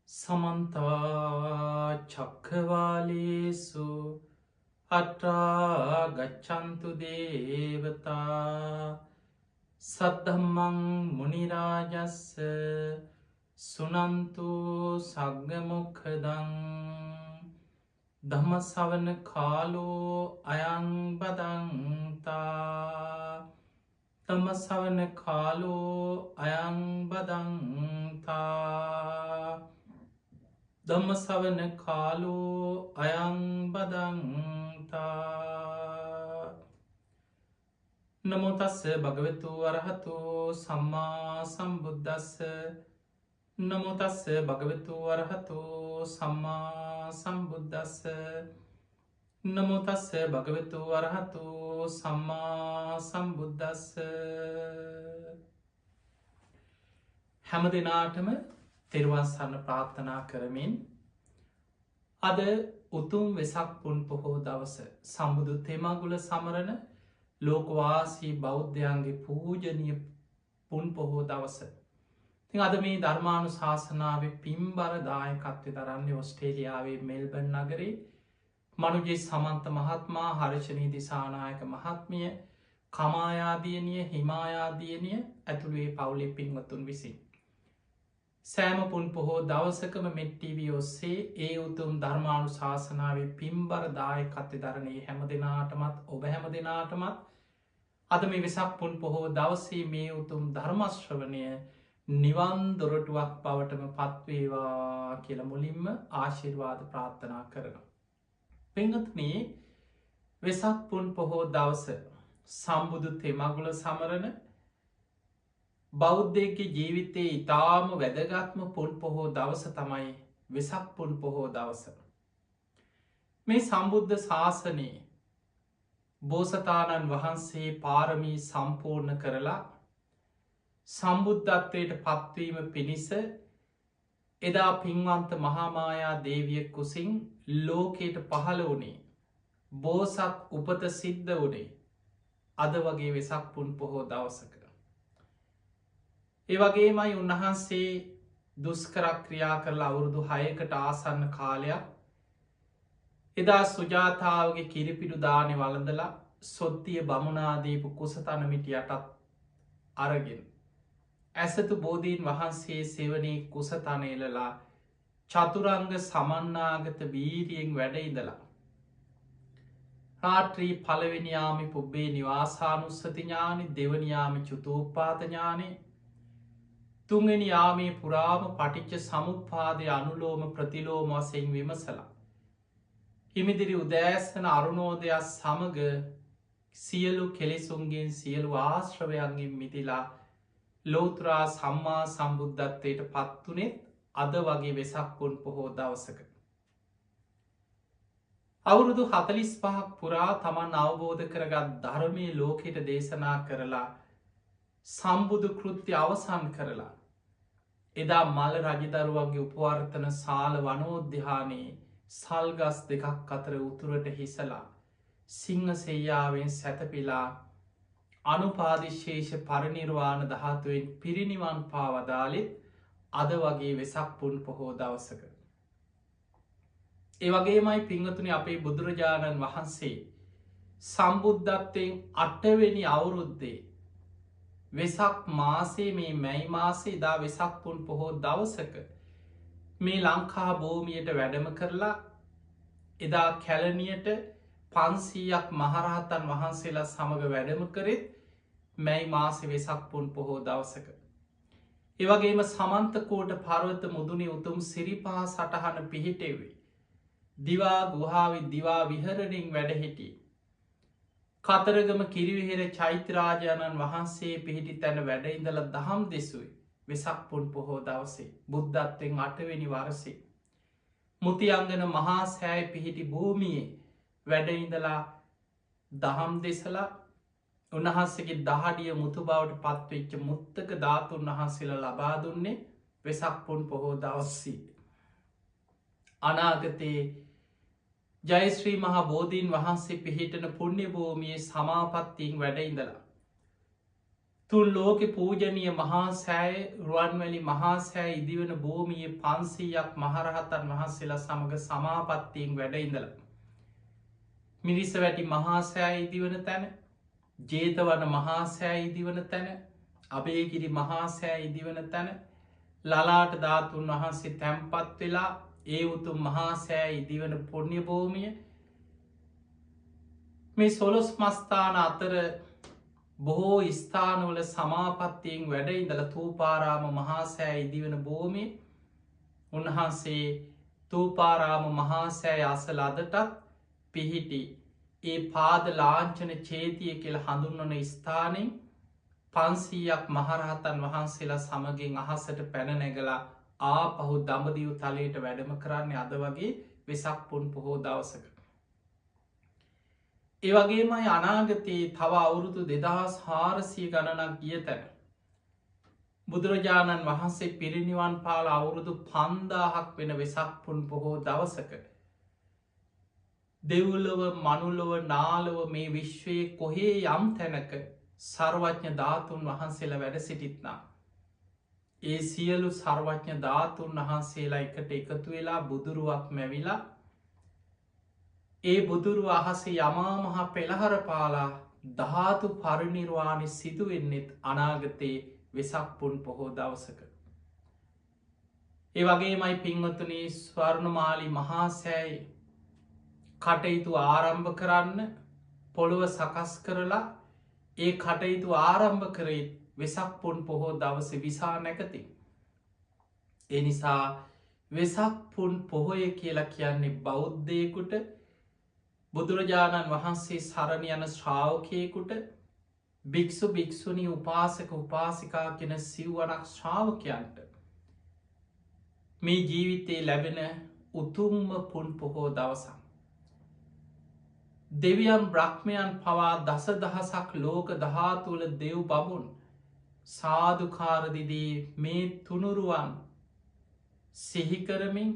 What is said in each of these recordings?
සමන්තා චක්කවාලේසු අට්‍රා ගච්චන්තු දේවතා සද්ධම්මං මුනිරාජස්ස සුනන්තු සග්ගමොක්ඛදං ධම්මසවන කාලෝ අයං බදන්තා ධම්මසවන කාලෝ අයං බදන්තා ධම්මසවන කාලෝ අයං බදන්තා නමෝ තස්ස භගවතු වරහතු සම්මා සම්බුද්දස්ස නමෝ තස්ස භගවතු වරහතු සම්මා සම්බුද්දස්ස නමෝ තස්ස භගවතු වරහතු සම්මා සම්බුද්දස්ස හැම දිනාටම තෙරුවන් සරණ ප්‍රාර්ථනා කරමින් අද උතුම් වෙසක් පුන් පොහෝ දවස සම්බුදු තෙමගුල සමරන ලෝකවාසී බෞද්ධයන්ගේ පූජනීය පුන් පොහෝ දවස. ඉතින් අද මේ ධර්මානු ශාසනාවේ පින්බර දායකත්වය දරන්නේ ඔස්ට්‍රේලියාවේ මෙල්බර්න් නගරේ මනුජේ සමන්ත මහත්මා හර්ෂණී දිසානායක මහත්මිය කමායාදියනිය හිමායාදියනිය ඇතුළුවේ පවුලේ පින්වතුන් විසින්. සෑම පුන් පොහෝ දවසකම මෙට්ටීවී ඔස්සේ ඒ උතුම් ධර්මානු ශාසනාවේ පින්බර දායකත්වය දරණයේ හැම දෙනාටමත් ඔබ හැම දෙනාටමත් අද මේ වෙසක් පුන් පොහෝ දවසේ මේ උතුම් ධර්මශ්‍රවණය නිවන් දොරටුවක් බවටම පත්වේවා කියල මුලින්ම ආශිර්වාද ප්‍රාර්ථනා කරනවා. පිංගතුනේ වෙසක් පුන් පොහෝ දවස සම්බුදු තෙමගුල සමරන බෞද්ධයගේ ජීවිතයේ ඉතාම වැදගත්ම පුන් පොහෝ දවස තමයි වෙසක් පුන් පොහෝ දවස. මේ සම්බුද්ධ ශාසනයේ බෝසතාණන් වහන්සේ පාරමී සම්පූර්ණ කරලා සම්බුද්ධත්වයට පත්වීම පිණිස එදා පින්වන්ත මහාමායා දේවිය කුසින් ලෝකයට පහළ වනේ බෝසත් උපත සිද්ධ වනේ අද වගේ වෙසක් පුන් පොහෝ දවසක. ඒවගේමයි උන්වහන්සේ දුස්කරක් ක්‍රියා කරලා අවුරුදු 6කට ආසන්න කාලයක් එදා සුජාතාවගේ කිරිපිඩු දානෙ වළඳලා සොත්තිය බමුණනාදීපු කුසතනමිටියටත් අරගෙන. ඇසතු බෝධීන් වහන්සේ සෙවනේ කුසතනයලලා චතුරංග සමන්නාගත වීරියෙන් වැඩඉදලා. රාත්‍රී පළවෙනියාමි පුබ්බේ නිවාසානුස්සතිඥානි දෙවනියාමි චුතෝපාතඥානේ තුන්ගනි යාමේ පුරාම පටිච්ච සමුප්පාදය අනුලෝම ප්‍රතිලෝම වසයෙන් විමසලා. හිමිදිරි උදෑසන අරුණෝදයක් සමග සියලු කෙලෙසුන්ගෙන් සියලු ආශ්‍රවයන්ගෙන් මිතිලා ලෝතුරා සම්මා සම්බුද්ධත්වයට පත්වනෙත් අද වගේ වෙසක් පුන් පොහෝ දවසක. අවුරුදු 45ක් පුරා තමන් අවබෝධ කරගත් ධර්මය ලෝකෙට දේශනා කරලා සම්බුදු කෘත්‍ය අවසන් කරලා එදා මල රජදරුවන්ගේ උපවර්තන සාල වනෝද්‍යානයේ සල්ගස් දෙකක් අතර උතුරට හිසලා සිංහ සෙයාවෙන් සැතපිලා අනුපාදිශේෂ පරිනිර්වාණ ධාතුවෙන් පිරිනිවන් පාවදාලෙත් අද වගේ වෙසක් පුන් පොහෝ දවසක. ඒවගේමයි පිංහතුනි අපේ බුදුරජාණන් වහන්සේ සම්බුද්ධත්වයෙන් 8වෙනි අවුරුද්දේ වෙසක් මාසේ මේ මැයි මාසේ දා වෙසක් පුන් පොහෝ දවසක මේ ලංකා භූමියයට වැඩම කරලා එදා කැලනියට 500ක් මහරහතන් වහන්සේලා සමඟ වැඩම කරෙත් මැයි මාසෙ වෙසක් පුන් පොහෝ දවසක. ඒවගේම සමන්තකෝට පර්වත මුදුනේ උතුම් සිරිපා සටහන පිහිටෙවේ. දිවා ගුහාවි දිවා විහරණින් වැඩහිටිය. කතරගම කිරිවිහෙර චෛත්‍යරාජාණන් වහන්සේ පිහිටි තැන වැඩඉඳල දහම් දෙසුයි වෙසක් පුන් පොහෝ දවසේ බුද්ධත්වෙන් 8වෙනි වරසේ. මුතියංගන මහා සෑය පිහිටි භූමියේ වැඩඉඳලා දහම් දෙසලා උන්වහන්සේගේ දහඩිය මුතු බවට පත්වෙච්ච මුත්තක ධාතුන් වහන්සේල ලබා දුන්නේ වෙසක් පුන් පොහෝ දවස්සී. අනාගතයේ ජයශ්‍රී මහා බෝධීන් වහන්සේ පිහිටන පුුණ්‍ය භූමියයේ සමාපත්තියෙන් වැඩඉඳලා තුන් ලෝක පූජනය මහා සෑය රුවන්වැලි මහා සෑ ඉදිවන භූමිය 500ක් මහරහතන් වහන්සේලා සමඟ සමාපත්තියෙන් වැඩ ඉඳල. මිරිස වැටි මහා සෑ ඉදිවන තැන ජේතවන මහා සෑ ඉදිවන තැන අබේගිරි මහා සෑ ඉදිවන තැන ලලාට ධාතුන් වහන්සේ තැම්පත් වෙලා ඒ උතුම් මහා සෑ ඉදිවන පුුණ්‍ය භූමිය මේ සොලොස් මස්ථාන අතර බොහෝ ස්ථානවල සමාපත්තියෙන් වැඩ ඉඳල තූපාරාම මහාසෑ ඉදිවන භූමි උන්වහන්සේ තූපාරාම මහාසෑ අසල අදටත් පිහිටි ඒ පාද ලාංචන චේතිය කියල හඳුන්වන ස්ථානෙන් 500ක් මහරහතන් වහන්සේලා සමගින් අහසට පැනනැගලා ආපහු දඹදිව් තලයට වැඩම කරන්නේ අද වගේ වෙසක් පුන් පොහෝ දවසක. ඒවගේමයි අනාගතයේ තව අවුරුදු 2400 ගණනක් ගිය තැන. බුදුරජාණන් වහන්සේ පිරිනිවන් පාල අවුරුදු 5000ක් වෙන වෙසක් පුන් පොහෝ දවසක. දෙව්ලොව මනුලොව නාලොව මේ විශ්වයේ කොහේ යම් තැනක සර්වඥ ධාතුන් වහන්සේලා වැඩ සිටිත්නා. ඒ සියලු සර්වඥ ධාතුන් වහන්සේලා එකට එකතු වෙලා බුදුරුවක් මැවිලා ඒ බුදුරු අහසේ යමාමහා පෙළහර පාලා ධාතු පරිනිර්වාණි සිදුවෙන්නෙත් අනාගතයේ වෙසක් පුන් පොහෝ දවසක. ඒ වගේමයි පින්වතුනි ස්වර්ණමාලි මහාසෑයි කටයුතු ආරම්භ කරන්න පොළොව සකස් කරලා ඒ කටයුතු ආරම්භ කරේ වෙසක් පුන් පොහෝ දවස විසා නැකති. ඒ නිසා වෙසක් පුන් පොහොය කියලා කියන්නේ බෞද්ධයකුට බුදුරජාණන් වහන්සේ සරණ යන ශ්‍රාවකයකුට භික්‍ෂු භික්‍ෂුණී උපාසක උපාසිකා කෙන සිව්වනක් ශ්‍රාවකයන්ට මේ ජීවිතයේ ලැබෙන උතුම්ම පුන් පොහෝ දවසම්. දෙවියන් බ්‍රහ්මයන් පවා දස දහසක් ලෝක දහතුවල දෙව් බමුන් සාධකාරදිදී මේ තුනුරුවන් සිහිකරමින්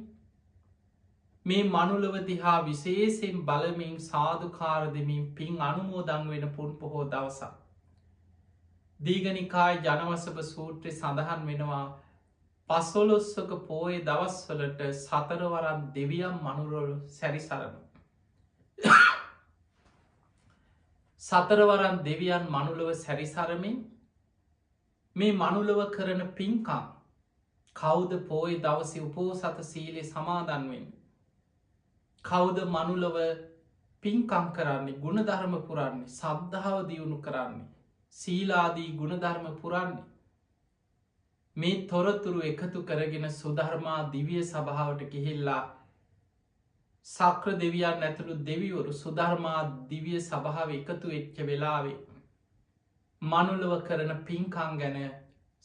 මේ මනුලව දිහා විශේෂෙන් බලමින් සාධකාරදමින් පින් අනුමෝදං වෙන පුන් පොහෝ දවසක්. දීගනිකායි ජනවසභ සූත්‍රය සඳහන් වෙනවා පස්වොලොස්සක පෝය දවස්වලට සතරවරන් දෙවියම් මනුරොල් සැරිසරන. සතරවරන් දෙවියන් මනුලව සැරිසරමින් මේ මනුලව කරන පින්කම් කෞද පෝය දවසි උපෝසත සීලේ සමාදන්වෙන්. කෞද මනුලව පින්කම් කරන්නේ ගුණධර්ම පුරන්නේ සද්ධාව දියුණු කරන්නේ සීලාදී ගුණධර්ම පුරන්නේ මේ තොරතුරු එකතු කරගෙන සුධර්මා දිවිය සභාවට ගිහිල්ලා සක්‍ර දෙවියන් ඇතුළු දෙවිවරු සුධර්මා දිවිය සභාව එකතු එච්ච වෙලාවේ මනුලව කරන පින්කං ගැන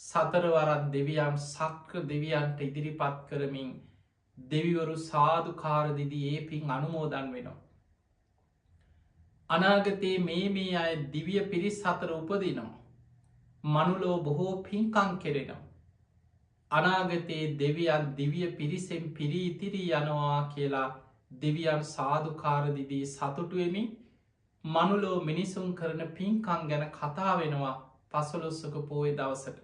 සතරවරත් දෙවියන් සක්‍ර දෙවියන්ට ඉදිරිපත් කරමින් දෙවිවරු සාධකාරදිදී ඒ පින් අනුමෝදන් වෙනවා. අනාගතයේ මේ අය දිවිය පිරිස් අතර උපදිනවා. මනුලෝ බොහෝ පින්කං කෙරෙනවා. අනාගතයේ දෙවියන් දිවිය පිරිසෙන් පිරී ඉතිරී යනවා කියලා දෙවියන් සාධකාරදිදී සතුටුවමින් මනුලෝ මිනිසුන් කරන පින්කං ගැන කතා වෙනවා පසළොස්වක පෝය දවසට.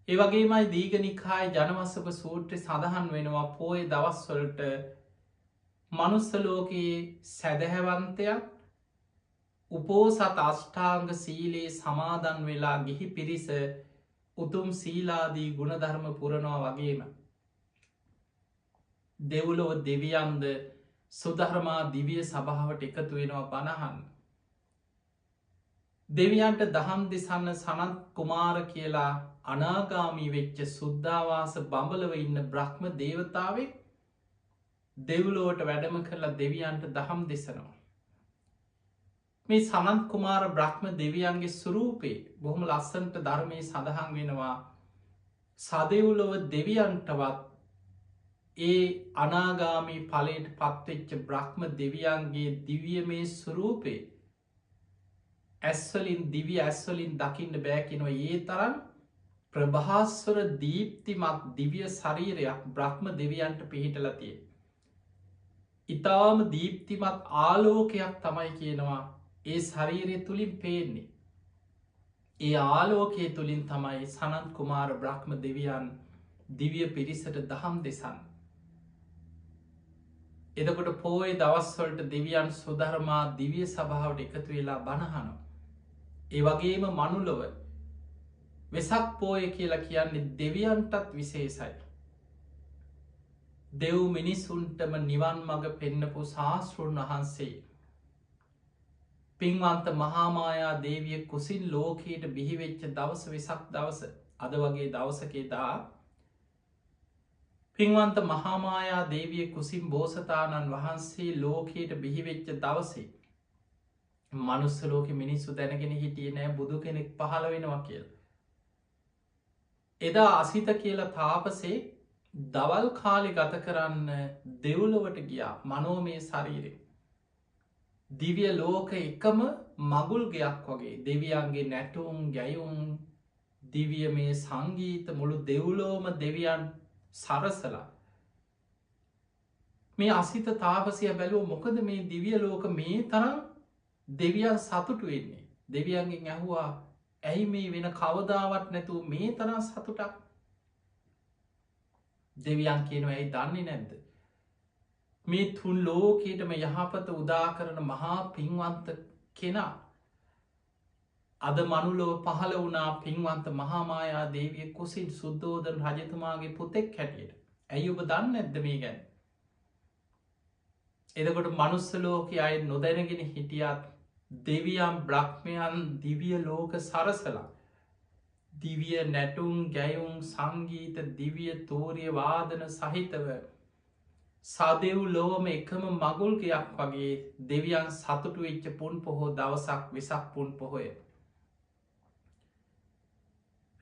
ඒවගේමයි දීගනිකායි ජනවසභ සූත්‍රය සඳහන් වෙනවා පෝය දවස්වලට මනුස්සලෝකයේ සැදැහැවන්තයක් උපෝසත අෂ්ඨාංග සීලයේ සමාදන් වෙලා ගිහි පිරිස උතුම් සීලාදී ගුණධර්ම පුරනවා වගේම. දෙව්ලොව දෙවියන්ද සුධර්මා දිවිය සභාවට එකතු වෙනවා බණහන්. දෙවියන්ට දහම් දෙසන්න සනත් කුමාර කියලා අනාගාමී වෙච්ච සුද්ධවාස බඹලව ඉන්න බ්‍රහ්ම දේවතාවෙක් දෙව්ලෝවට වැඩම කරලා දෙවියන්ට දහම් දෙසනවා. මේ සනත් කුමාර බ්‍රහ්ම දෙවියන්ගේ සුරූපේ බොහොම ලස්සන්ට ධර්මය සඳහන් වෙනවා සදෙව්ලොව දෙවියන්ටවත් ඒ අනාගාමී පලට පත්වෙච්ච බ්‍රහ්ම දෙවියන්ගේ දිවිය මේ සුරූපේ ඇස්වලින් දිවි ඇස්වලින් දකින්න බෑකිනවා ඒ තරම් ප්‍රභාස්වර දීප්තිමත් දිවිය ශරීරයක් බ්‍රහ්ම දෙවියන්ට පිහිටලතිය. ඉතාම දීප්තිමත් ආලෝකයක් තමයි කියනවා ඒ ශරීරය තුළින් පේන්නේ. ඒ ආලෝකයේ තුළින් තමයි සනත් කුමාර බ්‍රහ්ම දෙවියන් දිවිය පිරිසට දහම් දෙසන්. එදකොට පෝය දවස්වලට දෙවියන් සුධර්මා දිවිය සභාවට එකතු වෙලා බණහනු. ඒ වගේම මනුලොව වෙසක් පෝය කියලා කියන්නේ දෙවියන්ටත් විශේෂයි. දෙව් මිනිසුන්ටම නිවන් මඟ පෙන්නපු ශාස්තෘන් වහන්සේ. පින්වන්ත මහාමායා දේවිය කුසින් ලෝකයට බිහිවෙච්ච දවස වෙසක් දවස අද වගේ දවසකේදා පින්වන්ත මහාමායා දේවිය කුසින් බෝසතාණන් වහන්සේ ලෝකයට බිහිවෙච්ච දවසේ මනුස්සලෝක මිනිස්සු දැනගෙන හිටිය නෑ බුදු කෙනෙක් පහළ වෙනවා කියල. එදා අසිත කියලා තාපසේ දවල් කාලෙ ගත කරන්න දෙව්ලොවට ගියා මනෝමය ශරීරෙ. දිවිය ලෝක එකම මගුල් ගයක් වගේ දෙවියන්ගේ නැටුම් ගැයුම් දිවිය මේ සංගීත මුළු දෙව්ලෝම දෙවියන් සරසලා. මේ අසිත තාපසය බැලූ මොකද මේ දිවිය ලෝක මේ තරම් දෙවියන් සතුටු වෙන්නේ. දෙවියන්ගෙන් ඇහුවා ඇයි මේ වෙන කවදාවත් නැතු මේ තරම් සතුටක්. දෙවියන් කියනවා ඇයි දන්නේ නැද්ද. මේ තුන් ලෝකයටම යහපත උදා කරන මහා පින්වන්ත කෙනා අද මනුලොව පහළ වනා පින්වන්ත මහාමායා දේවිය කුසින් සුද්දෝදන රජතුමාගේ පුතෙක් හැටියට ඇයි ඔබ දන්න ඇද්ද මේ ගැන. එදකොට මනුස්සලෝක අය නොදැනගෙන හිටියත් දෙවියම් බ්‍රහ්මයන් දිවිය ලෝක සරසලා දිවිය නැටුම් ගැයුම් සංගීත දිවිය තෝරිය වාදන සහිතව සදෙව් ලෝම එකම මගුල්ගයක් වගේ දෙවියන් සතුටු වෙච්ච පුන් පොහෝ දවසක් වෙසක් පුන් පොහොය.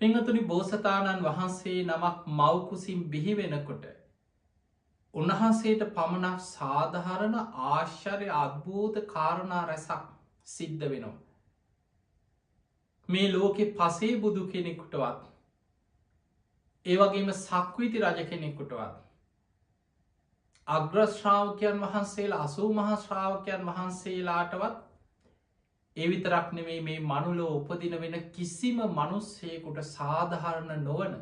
පිංහතුනි බෝසතාණන් වහන්සේ නමක් මවකුසින් බිහි වෙනකොට උන්වහන්සේට පමණක් සාධහරණ ආශ්චර්ය අද්භූත කාරණා රැසක් සිද්ධ වෙනවා. මේ ලෝකෙ පසේ බුදු කෙනෙකුටවත් ඒවගේම සක්විති රජ කෙනෙකුටවත් අග්‍රශ්‍රාවකයන් වහන්සේලා 80 මහා ශ්‍රාවකයන් වහන්සේලාටවත් එවිතරක් නෙමේ මේ මනුලෝ උපදින වෙන කිසිම මනුස්සයකුට සාධහරණ නොවන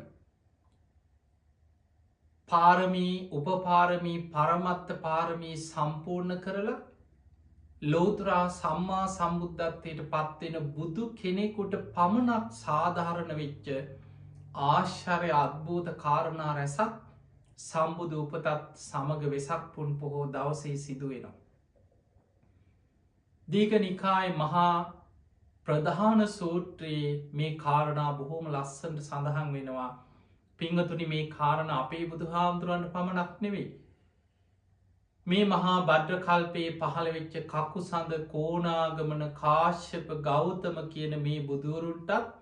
පාරමී උපපාරමී පරමත්ත පාරමී සම්පූර්ණ කරලා ලෝතුරා සම්මා සම්බුද්ධත්වයට පත්වෙන බුදු කෙනෙකුට පමණක් සාධාරණ වෙච්ච ආශ්චර්ය අද්භූත කාරණා රැසක් සම්බුදු උපතත් සමග වෙසක් පුන් පොහෝ දවසේ සිදුවෙනවා. දීඝ නිකාය මහා ප්‍රධාන සූත්‍රයේ මේ කාරණා බොහෝම ලස්සනට සඳහන් වෙනවා. පිංහතුනි මේ කාරණ අපේ බුදු හාමුදුරුවන්ට පමණක් නෙවෙයි. මේ මහා බද්්‍ර කල්පයේ පහළ වෙච්ච කකු සඳ කෝනාගමන කාශ්‍යප ගෞතම කියන මේ බුදුවරුන්ටත්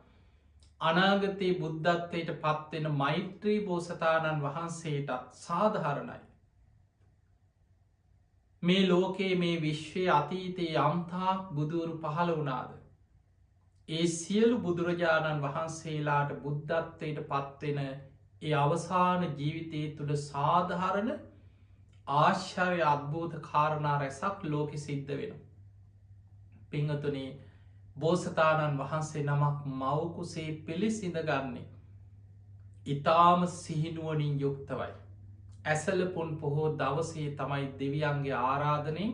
අනාගතයේ බුද්ධත්වයට පත්වෙන මෛත්‍රී බෝසතාණන් වහන්සේටත් සාධහරණයි. මේ ලෝකයේ මේ විශ්වය අතීතයේ යම්තාක් බුදුවරු පහළ වනාද. ඒ සියලු බුදුරජාණන් වහන්සේලාට බුද්ධත්වයට පත්වෙන ඒ අවසාන ජීවිතය තුළ සාධහරණ ආශ්චර්ය අද්භූත කාරණා රැසක් ලෝකෙ සිද්ධ වෙන. පිංහතුනේ බෝසතාණන් වහන්සේ නමක් මවකුසේ පිළිසිඳගන්නේ. ඉතාම සිහිනුවනින් යුක්තවයි. ඇසලපුන් පොහෝ දවසේ තමයි දෙවියන්ගේ ආරාධනය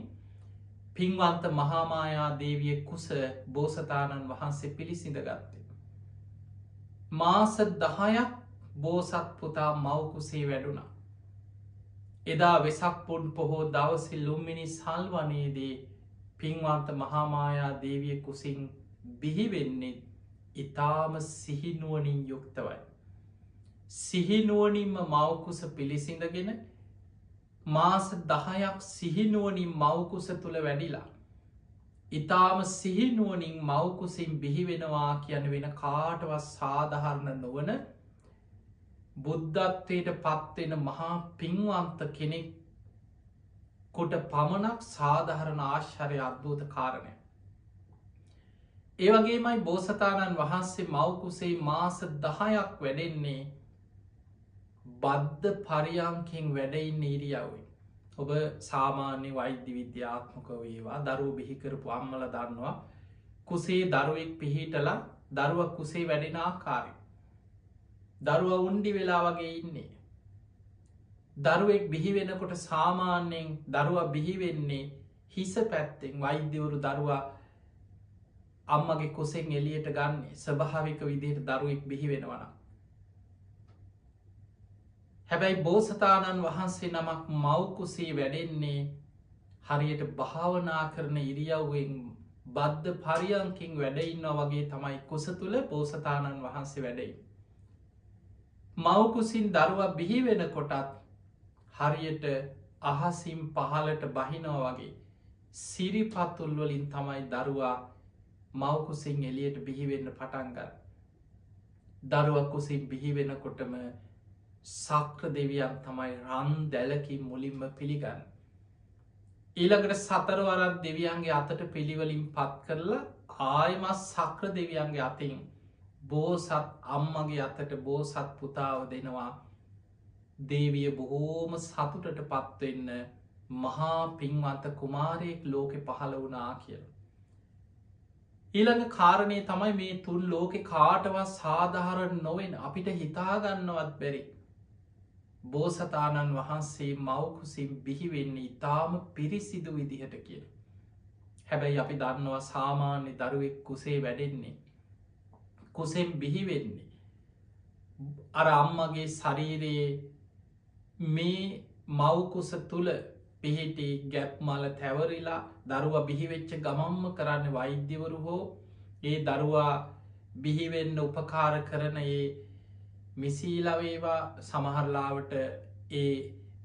පින්වන්ත මහාමායා දේවිය කුස බෝසතාණන් වහන්සේ පිළිසිඳගත්තේ. මාස 10ක් බෝසත් පුතා මවකුසේ වැඩුණා. එදා වෙසක් පුන් පොහෝ දවසි ලුම්මිනි සල්වනයේදී පින්වන්ත මහාමායා දේවිය කුසින් බිහිවෙන්නේ ඉතාම සිහිනුවනින් යුක්තවයි. සිහිනුවනින්ම මවකුස පිළිසිඳගෙන මාස 10ක් සිහිනුවනින් මවකුස තුළ වැඩිලා. ඉතාම සිහිනුවනින් මවකුසින් බිහිවෙනවා කියන වෙන කාටවත් සාධහරණ නොවන බුද්ධත්වයට පත්වෙන මහා පින්වන්ත කෙනෙක් කොට පමණක් සාධහරණ ආශ්චර්ය අද්භූත කාරණය. ඒවගේමයි බෝසතාණන් වහන්සේ මවකුසේ මාස 10ක් වැඩෙන්නේ බද්ධ පරියංකෙන් වැඩඉන්න ඉරියව්වෙන්. ඔබ සාමාන්‍ය වෛද්‍ය විද්‍යාත්මක වේවා දරුව බිහිකරපු අම්මල දන්නවා කුසේ දරුවෙක් පිහිටලා දරුව කුසේ වැඩෙන ආකාරය. දරුව උන්ඩි වෙලා වගේ ඉන්නේ. දරුවෙක් බිහිවෙනකොට සාමාන්‍යයෙන් දරුව බිහිවෙන්නේ හිස පැත්තෙන් වෛද්‍යවරු දරුවා අම්මගේ කුසෙන් එලියට ගන්නේ ස්වභාවික විදිහට දරුවෙක් බිහි වෙනවන. හැබැයි බෝසතාණන් වහන්සේ නමක් මවකුසේ වැඩෙන්නේ හරියට භාවනා කරන ඉරියව්වෙන් බද්ධ පරියංකින් වැඩඉන්න වගේ තමයි කුස තුළ බෝසතාණන් වහන්සේ වැඩයි. මවකුසින් දරුව බිහි වෙන කොටත් හරියට අහසිම් පහලට බහිනෝ වගේ සිරිපත්තුල්වලින් තමයි දරුවා මවකුසින් එලියට බිහිවෙන්න පටන්ගන්න. දරුවකුසින් බිහිවෙනකොටම සක්‍ර දෙවියන් තමයි රන් දැලකින් මුලින්ම පිළිගන්න. ඊළඟට සතරවරත් දෙවියන්ගේ අතට පිළිවලින් පත් කරලා ආයමත් සක්‍ර දෙවියන්ගේ අතින් බෝසත් අම්මගේ අතට බෝසත් පුතාව දෙනවා දේවිය බොහෝම සතුටට පත්වෙන්න මහා පින්වන්ත කුමාරයෙක් ලෝකෙ පහළ වුණා කියලා. ඊළඟ කාරණය තමයි මේ තුන් ලෝකෙ කාටවත් සාධාරණ නොවෙන් අපිට හිතාගන්නවත් බැරි. බෝසතාණන් වහන්සේ මවකුසින් බිහිවෙන්නේ ඉතාම පිරිසිදු විදිහට කියල. හැබැයි අපි දන්නවා සාමාන්‍ය දරුවෙක් කුසේ වැඩෙන්නේ. කුසෙන් බිහිවෙන්නේ. අර අම්මගේ ශරීරයේ මේ මවකුස තුළ පිහිටි ගැප් මල තැවරිලා දරුව බිහිවෙච්ච ගමම්ම කරන්න වෛද්‍යවරු හෝ ඒ දරුවා බිහිවෙන්න උපකාර කරන ඒ මිසීලවේවා සමහරලාවට ඒ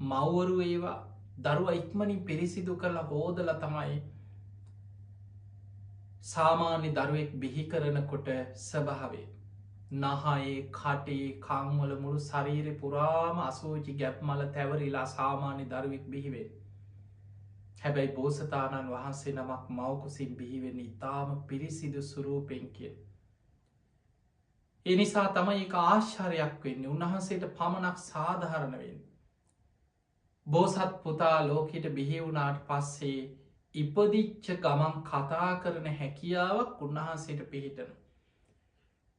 මව්වරු ඒවා දරුව ඉක්මනින් පිරිසිදු කරලා හෝදල තමයි සාමාන්‍ය දරුවෙක් බිහි කරනකොට ස්වභාවේ. නහයේ කටේ කංවල මුළු ශරීරය පුරාම අසෝචි ගැප් මල තැවරිලා සාමාන්‍ය දරුවෙක් බිහිවේ. හැබැයි බෝසතාණන් වහන්සේ නමක් මවකුසින් බිහිවෙන්න ඉතාම පිරිසිදු සුරූපෙන් කිය. එනිසා තමයි එක ආශ්චරයක් වෙන්නේ උන්වහන්සේට පමණක් සාධහරණවෙන්. බෝසත් පුතා ලෝකෙට බිහි වුණාට පස්සේ ඉපදිච්ච ගමන් කතා කරන හැකියාවක් උන්වහන්සේට පිහිටන.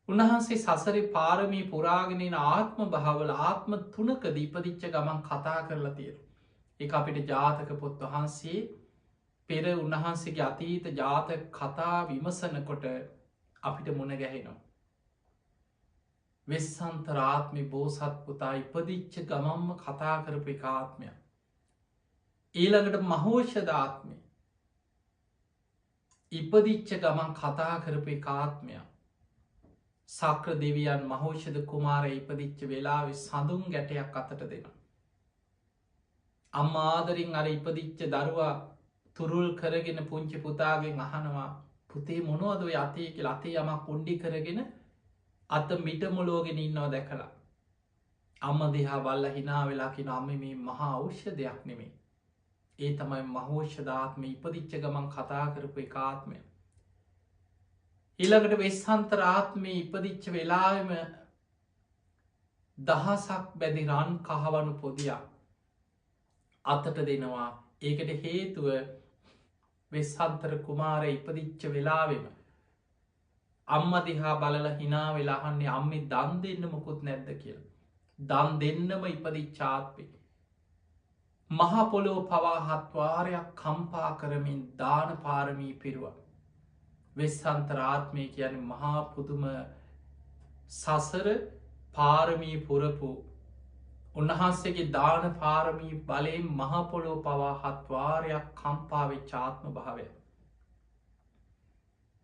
උන්වහන්සේ සසරි පාරමී පුරාගෙනෙන ආත්ම භාවල ආත්ම තුනක දීපදිච්ච ගමන් කතා කරලා තියෙන. එක අපිට ජාතක පොත් වහන්සේ පෙර උන්වහන්සේගේ අතීත ජාතක කතා විමසනකොට අපිට මුණ ගැහෙනවා. වෙස්සන්තරාත්මි බෝසත් පුතා ඉපදිච්ච ගමම්ම කතා කරපු එක ආත්මය. ඊළඟට මහෝෂධාත්මය ඉපදිච්ච ගමන් කතා කරපු එක ආත්මයක්. සක්‍ර දෙවියන් මහෝෂධ කුමාරය ඉපදිච්ච වෙලාවෙ සඳුන් ගැටයක් අතට දෙන. අම්මාදරින් අර ඉපදිච්ච දරුවා තුරුල් කරගෙන පුංචි පුතාගෙන් අහනවා පුතේ මොනවද යතේ කියල අතේ යමක් පුන්ඩි කරගෙන අත මිටමුලෝගෙන ඉන්නවා දැකලා. අම්ම දෙහා බල්ල හිනා වෙලාකින අම්ම මේ මහා අවශ්‍ය දෙයක් නෙමේ. ඒ තමයි මහෝෂධාත්ම ඉපදිච්ච ගමන් කතා කරපු එකාත්මය. ඊළඟට වෙස්සන්තරාත්මය ඉපදිච්ච වෙලාම දහසක් බැදි රන් කහවනු පොදියක් අතට දෙනවා. ඒකට හේතුව වෙස්සන්තර කුමාරය ඉපදිච්ච වෙලාවෙම අම්ම දිහා බලල හිනා වෙලාහන්නේ අම්මි දන් දෙන්න මොකුත් නැද්ද කියල. දන් දෙන්නම ඉපදිච්චාත්පේ. මහපොලෝ පවාහත්වාරයක් කම්පා කරමින් දාන පාරමී පිරුව. වෙස්සන්තරාත්මය කියන මහා පුදුම සසර පාරමී පුරපු උන්වහන්සේගේ දාන පාරමී බලයෙන් මහපොලෝ පවාහත්වාරයක් කම්පාවෙ චාත්ම භාවය.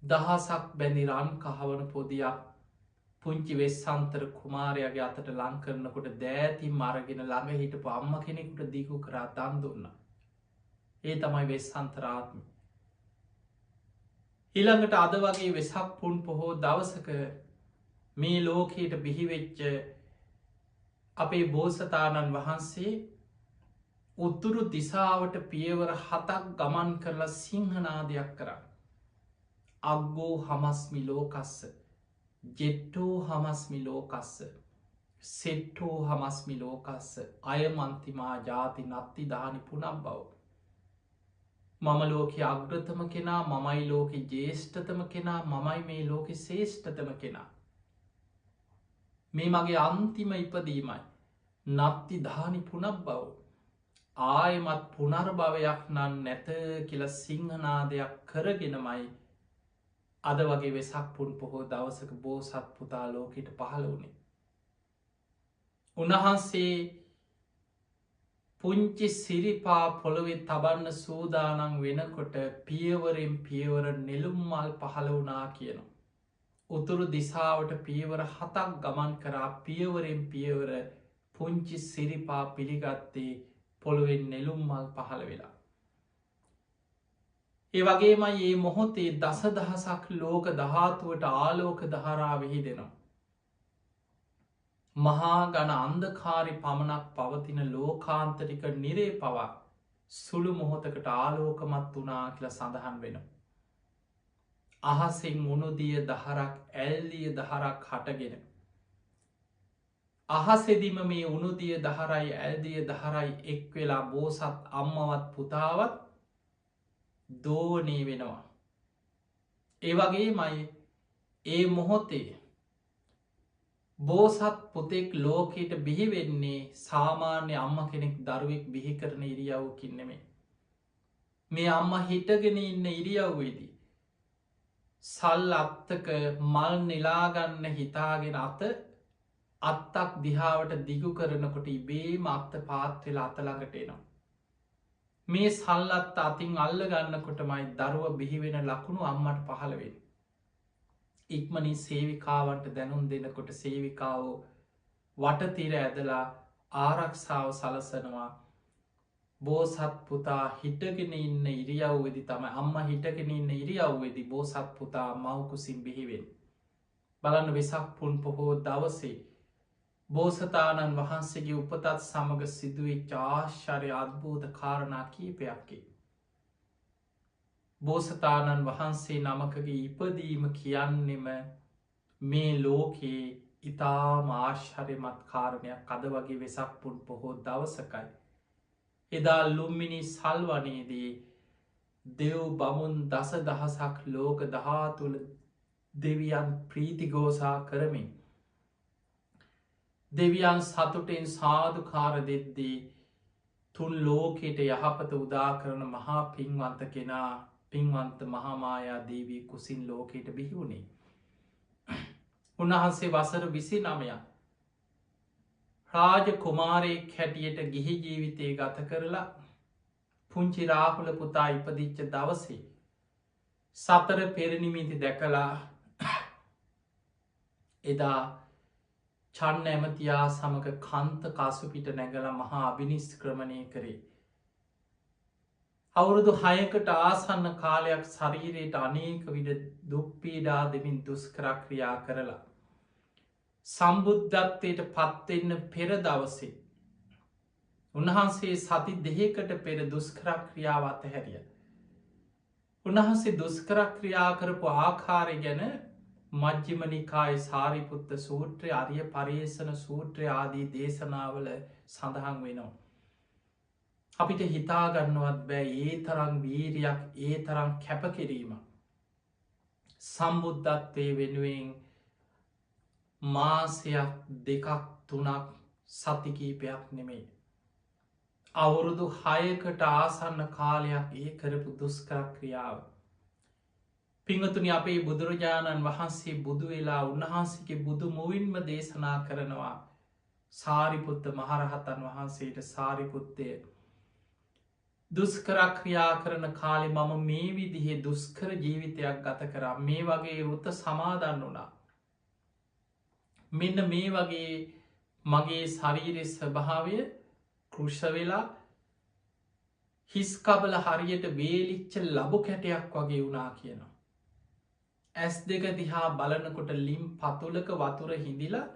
දහසක් බැඳිරන් කහවන පොදියක් පුංචි වෙස්සන්තර කුමාරයාගේ අතට ලං කරනකොට දෑති මරගෙන ළඟ හිටපු අම්ම කෙනෙකුට දිගු කරා දන් දුන්න. ඒ තමයි වෙස්සන්තරාත්ම. ඊළඟට අද වගේ වෙසක් පුන් පොහෝ දවසක මේ ලෝකයට බිහිවෙච්ච අපේ බෝසතාණන් වහන්සේ උත්තුරු දිසාවට පියවර 7ක් ගමන් කරලා සිංහනාදයක් කරා. අග්ගෝ හමස්මි ලෝකස්ස ජෙට්ටෝ හමස්මි ලෝකස්ස සෙට්ටෝ හමස්මි ලෝකස්ස අයමන්තිමා ජාති නත්ති දානි පුනක් බව. මම ලෝක අග්‍රතම කෙනා මමයි ලෝක ජේෂ්ඨතම කෙනා මමයි මේ ලෝක ශේෂ්ඨතම කෙනා. මේ මගේ අන්තිම ඉපදීමයි. නත්ති ධානි පුනක් බව. ආයමත් පුනර්භවයක් නන් නැත කියල සිංහනාදයක් කරගෙනමයි අද වගේ වෙසක් පුන් පොහෝ දවසක බෝසත් පුතා ලෝකෙට පහළ වුණේ. උන්වහන්සේ පුංචි සිරිපා පොළොවෙ තබන්න සූදානන් වෙනකොට පියවරෙන් පියවර නෙළුම්මල් පහළ වනා කියනවා. උතුරු දිසාවට පියවර 7ක් ගමන් කරා පියවරෙන් පියවර පුංචි සිරිපා පිළිගත්තේ පොළොවෙන් නෙළුම්මල් පහළ වෙලා. ඒ වගේමයි ඒ මොහොතේ දසදහසක් ලෝක ධාතුවට ආලෝක දහරා විහිදෙනවා. මහා ගණ අන්දකාරි පමණක් පවතින ලෝකාන්තරික නිරේ පවා සුළු මොහොතකට ආලෝකමත් වනා කියල සඳහන් වෙන. අහසෙන් උනුදිය දහරක් ඇල්දිය දහරක් හටගෙන. අහසෙදිම මේ උනුදිය දහරයි ඇල්දිය දහරයි එක් වෙලා බෝසත් අම්මවත් පුතාවත් දෝවනී වෙනවා. ඒ වගේ මයි ඒ මොහොතේ බෝසත් පුතෙක් ලෝකයට බිහිවෙන්නේ සාමාන්‍ය අම්ම කෙනෙක් දරුවෙක් බිහි කරන ඉරියව්කින් නෙමේ. මේ අම්ම හිටගෙන ඉන්න ඉරියව්වේදී. සල් අත්තක මල් නිලාගන්න හිතාගෙන අත්තක් දිහාවට දිගු කරනකොට ඉබේම අත්ත පාත්වෙල අතළඟට එනවා. මේ සල්ලත් අතින් අල්ල ගන්නකොටමයි දරුව බිහිවෙන ලකුණු අම්මට පහළවෙන්. ඉක්මනින් සේවිකාවන්ට දැනුම් දෙනකොට සේවිකාවෝ වටතිර ඇදලා ආරක්ෂාව සලසනවා. බෝසත් පුතා හිටගෙන ඉන්න ඉරියව්වෙදි තම අම්ම හිටගෙන ඉන්න ඉරියව්වෙදි බෝසත් පුතා මවකුසින් බිහිවෙන්. බලන්න වෙසක් පුන් පොහෝ දවසේ බෝසතාණන් වහන්සේගේ උපතත් සමඟ සිදුවේ චාශ්චරය අත්භූත කාරණා කීපයක්කි. බෝසතාණන් වහන්සේ නමකගේ ඉපදීම කියන්නෙම මේ ලෝකයේ ඉතාම ආශ්චර්යමත් කාරණයක් අද වගේ වෙසක් පුන් පොහෝ දවසකයි. එදා ලුම්මිනි සල්වනයේදී දෙව් බමුන් දස දහසක් ලෝක දහතුළ දෙවියන් ප්‍රීතිගෝසා කරමින්. දෙවියන් සතුටෙන් සාධකාර දෙද්දී තුන් ලෝකෙට යහපත උදා කරන මහා පින්වන්ත කෙනා පින්වන්ත මහාමායා දේවී කුසින් ලෝකයට බිහිවුණේ. උන්වහන්සේ වසර 29ක් රාජ කුමාරයෙක් හැටියට ගිහි ජීවිතය ගත කරලා පුංචි රාහුල පුතා ඉපදිච්ච දවසේ සතර පෙරනිමිති දැකලා එදා චන්න ඇමතියා සමඟ කන්ත කසුපිට නැගල මහා අභිනිස්ක්‍රමණය කරේ. අවුරුදු 6කට ආසන්න කාලයක් ශරීරයට අනේක විඩ දුක්පීඩා දෙමින් දුස්කරක්‍රියා කරලා. සම්බුද්ධත්වයට පත්වෙන්න පෙර දවසේ. උන්වහන්සේ සති දෙහකට පෙර දුස්කරක්‍රියාව අතහැරිය. උන්වහන්සේ දුස්කරක්‍රියා කරපු ආකාරය ගැන මජ්්‍යමනිකායි සාරිපුත්ත සූත්‍රය අරිය පර්යේෂණ සූත්‍රය ආදී දේශනාවල සඳහන් වෙනවා. අපිට හිතාගන්නවත් බෑ ඒ තරම් වීරයක් ඒ තරම් කැපකිරීම. සම්බුද්ධත්වය වෙනුවෙන් මාසයක් දෙකක් තුනක් සතිකීපයක් නෙමෙයි. අවුරුදු 6කට ආසන්න කාලයක් ඒ කරපු දුස්කරක්‍රියාව. පිංහතුනි අපේ බුදුරජාණන් වහන්සේ බුදු වෙලා උන්වහන්සේගේ බුදු මුවින්ම දේශනා කරනවා සාරිපුත්ත මහරහතන් වහන්සේට සාරිපුත්තය දුස්කරක්‍රියා කරන කාලෙ මම මේ විදිහේ දුස්කර ජීවිතයක් ගත කරා මේ වගේ වෘත සමාදන්න වනා. මෙන්න මේ වගේ මගේ ශරීරෙ ස්වභාවය කෘෂවෙලා හිස්කබල හරියට වේලිච්ච ලබු කැටයක් වගේ වුණා කියනවා. ඇස් දෙක දිහා බලනකොට ලිම් පතුලක වතුර හිඳිලා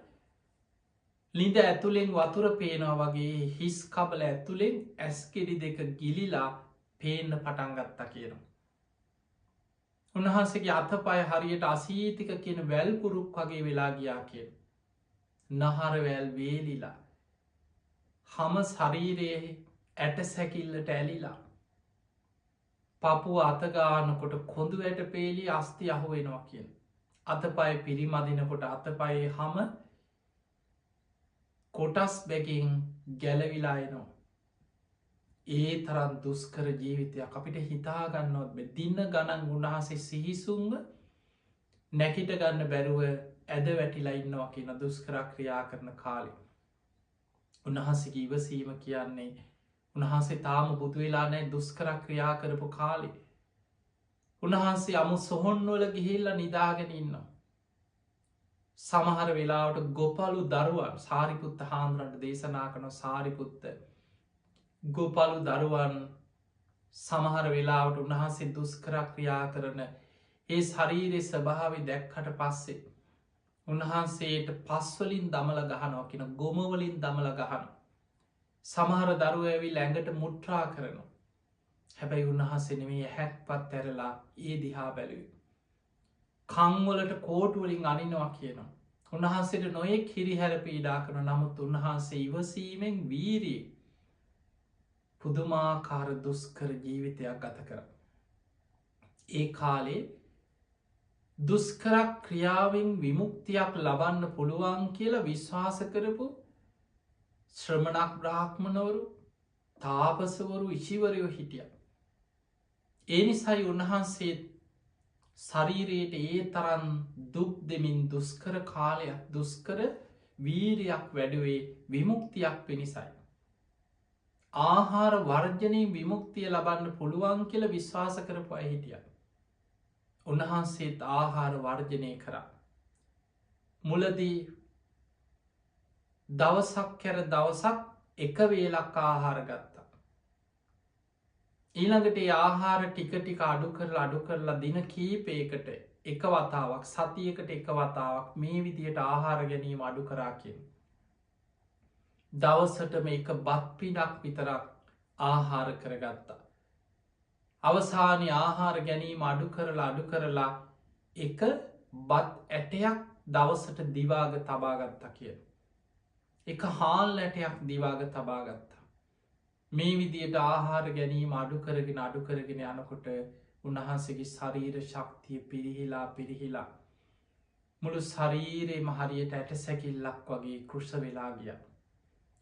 ලිඳ ඇතුළෙන් වතුර පේනවා වගේ හිස්කබල ඇතුළෙන් ඇස්කෙඩි දෙක ගිලිලා පේන්න පටන්ගත්තා කියනවා. උන්වහන්සේගේ අතපය හරියට අසීතික කියන වැල්පුරුක් වගේ වෙලා ගියා කියෙන්. නහරවැල් වේලිලා හම ශරීරයේ ඇට සැකිල්ලට ඇලිලා පපුුව අතගානකොට කොඳු වැට පේලි අස්ති අහු වෙනවා කියන. අතපයි පිරිමදිනකොට අතපයේ හම කොටස් බැකින් ගැලවිලායනවා. ඒ තරන් දුස්කර ජීවිතයක් අපිට හිතාගන්නවත් බ දින්න ගණන් උන්වහසේ සිහිසුන්ව නැකිට ගන්න බැරුව ඇද වැටිලා ඉන්නවා කියන දුස්කරක් ක්‍රියා කරන කාලෙ. උන්වහන්සේ ඉවසීම කියන්නේ උන්වහන්සේ තාම බුදු වෙලා නෑ දුස්කරක් ක්‍රියා කරපු කාලෙ. උන්වහන්සේ අමු සොහොන්වල ගිහිල්ල නිදාගෙන ඉන්නවා. සමහර වෙලාවට ගොපලු දරුවන් සාරිපුත්ත හාන්දුරන්ට දේශනා කන සාරිපුත්ත ගොපලු දරුවන් සමහර වෙලාවට උන්වහන්සේ දුස්කරක් ක්‍රියා කරන ඒ ශරීරෙ ස්වභාවි දැක්කට පස්සේ උන්වහන්සේට පස්වලින් දමල ගහනවා කියෙන ගොමවලින් දමල ගහන. සමහර දරුව ඇවි ලැඟට මුට්‍රා කරනවා. හැබැයි උන්වහන්සෙනවේ හැක්පත් ඇරලා ඒ දිහා බැලුව. කංවලට කෝටුවලින් අනිනවා කියනවා. උන්වහන්සේට නොයෙක් හිරිහැර පීඩා කන නමුත් උන්වහන්සේ ඉවසීමෙන් වීරී පුදුමාකාර දුස්කර ජීවිතයක් ගත කර. ඒ කාලේ දුස්කරක් ක්‍රියාවෙන් විමුක්තියක් ලබන්න පුළුවන් කියලා විශ්වාස කරපු ශ්‍රමණක් බ්‍රාහ්මණවරු තාපසවරු ඉශිවරයෝ හිටිය. ඒ නිසයි උන්වහන්සේ ශරීරයට ඒ තරන් දුක් දෙමින් දුස්කර කාලයක් දුස්කර වීරයක් වැඩුවේ විමුක්තියක් පිණිසයි. ආහාර වර්ජනී විමුක්තිය ලබන්න පුළුවන් කියල විශ්වාස කරපු අය හිටිය. උන්වහන්සේත් ආහාර වර්ජනය කරා. මුලදී දවසක් කැර දවසක් එක වේලක් ආහාර ගත්තා. ඊළඟට ආහාර ටික අඩු කරලා දින කීපයකට එක වතාවක් සතියකට එක වතාවක් මේ විදියට ආහාර ගැනීම අඩු කරා කියෙන්. දවසටම එක බත්පිඩක් විතරක් ආහාර කරගත්තා. අවසානය ආහාර ගැනීම අඩු කරලා එක බත් ඇටයක් දවසට දිවාග තබාගත්තා කිය. එක හාල් ඇටයක් දිවාග තබාගත්තා. මේ විදියට ආහාර ගැනීම අඩු කරගෙන යනකොට උන්වහන්සේගේ ශරීර ශක්තිය පිරිහිලා මුළු ශරීරයේ මහරියට ඇට සැකිල්ලක් වගේ කෘෂ වෙලා ගිය.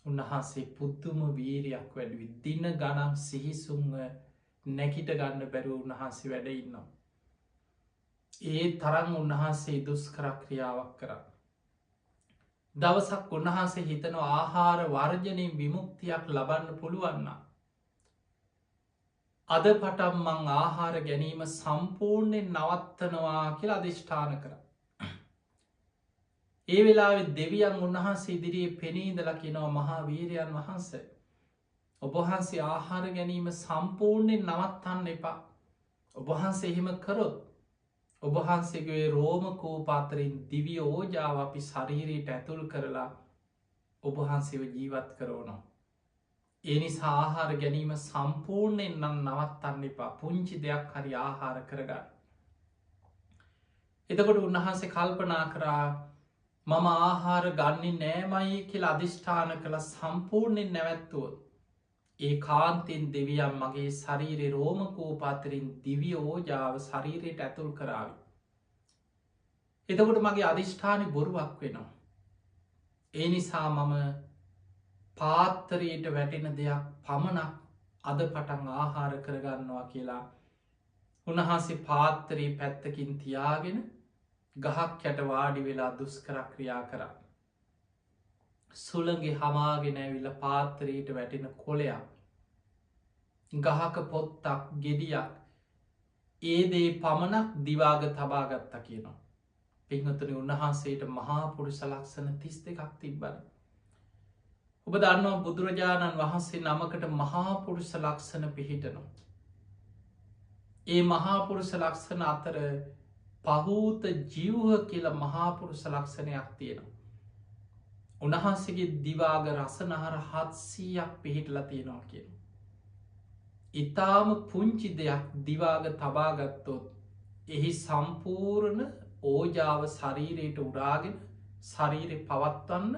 උන්වහන්සේ පුද්දුම වීරයක් වැඩුවි දින ගනම් සිහිසුන්ව නැකිට ගන්න බැරුව උන්වහන්සේ වැඩ ඉන්නවා. ඒ තරම් උන්වහන්සේ දුස්කරක් ක්‍රියාවක් කරා. දවසක් උන්වහන්සේ හිතන ආහාර වර්ජනයෙන් විමුක්තියක් ලබන්න පුළුවන්න. අද පටම් මං ආහාර ගැනීම සම්පූර්ණයෙන් නවත්තනවා කියලා අධිෂ්ඨාන කර. ඒ වෙලා දෙවියන් උන්වහන්සේ ඉදිරියේ පෙනීදල කිනව මහා වීරයන් වහන්සේ. ඔබහන්සේ ආහාර ගැනීම සම්පූර්ණයෙන් නවත්තන්න එපා. ඔබහන්සේ එහෙම කරොත් ඔබහන්සේගේ රෝම කෝපාතරෙන් දිවිය ඕජාව අපි ශරීරයට ඇතුල් කරලා ඔබහන්සේව ජීවත් කරවනවා. ඒ නිසා ආහාර ගැනීම සම්පූර්ණයෙන් නම් නවත්තන්න එපා පුංචි දෙයක් හරි ආහාර කරගන්න. එතකොට උන්වහන්සේ කල්පනා කරා මම ආහාර ගන්නේ නෑමයි කියලා අධිෂ්ඨාන කළ සම්පූර්ණයෙන් නැවැත්තුවොත්. ඒ කාන්තෙන් දෙවියන් මගේ ශරීරෙ රෝම කෝපාතරින් දිවිය ඕජාව ශරීරයට ඇතුල් කරාවි. එතකොට මගේ අධිෂ්ඨානි බොරුවක් වෙනවා. ඒ නිසා මම පාත්තරයට වැටෙන දෙයක් පමණක් අද පටන් ආහාර කරගන්නවා කියලා උන්වහන්සේ පාත්තරී පැත්තකින් තියාගෙන ගහක් යට වාඩි වෙලා දුස්කරක් ක්‍රියා කරා. සුළගේ හමාගෙන ඇවිල්ල පාත්තරයට වැටෙන කොලයක් ගහක පොත්තක් ගෙඩියක් ඒ දේ පමණක් දිවාග තබාගත්ත කියනවා. පිංහතුනි උන්වහන්සේට මහාපුරුෂ ලක්ෂණ 32ක් තිබ්බන. ඔබ දන්නවා බුදුරජාණන් වහන්සේ නමකට මහාපුරුෂ ලක්ෂණ පිහිටනවා. ඒ මහාපුරුෂ ලක්ෂණ අතර පහූත ජීවහ කියල මහාපුරුෂ ලක්ෂණයක් තියෙනවා. උන්වහන්සේගේ දිවාග රසනහර 700ක් පිහිටල තියෙනවා කියන. ඉතාම පුංචි දෙයක් දිවාග තබාගත්තොත් එහි සම්පූර්ණ ඕජාව ශරීරයට උරාගෙන ශරීරය පවත්වන්න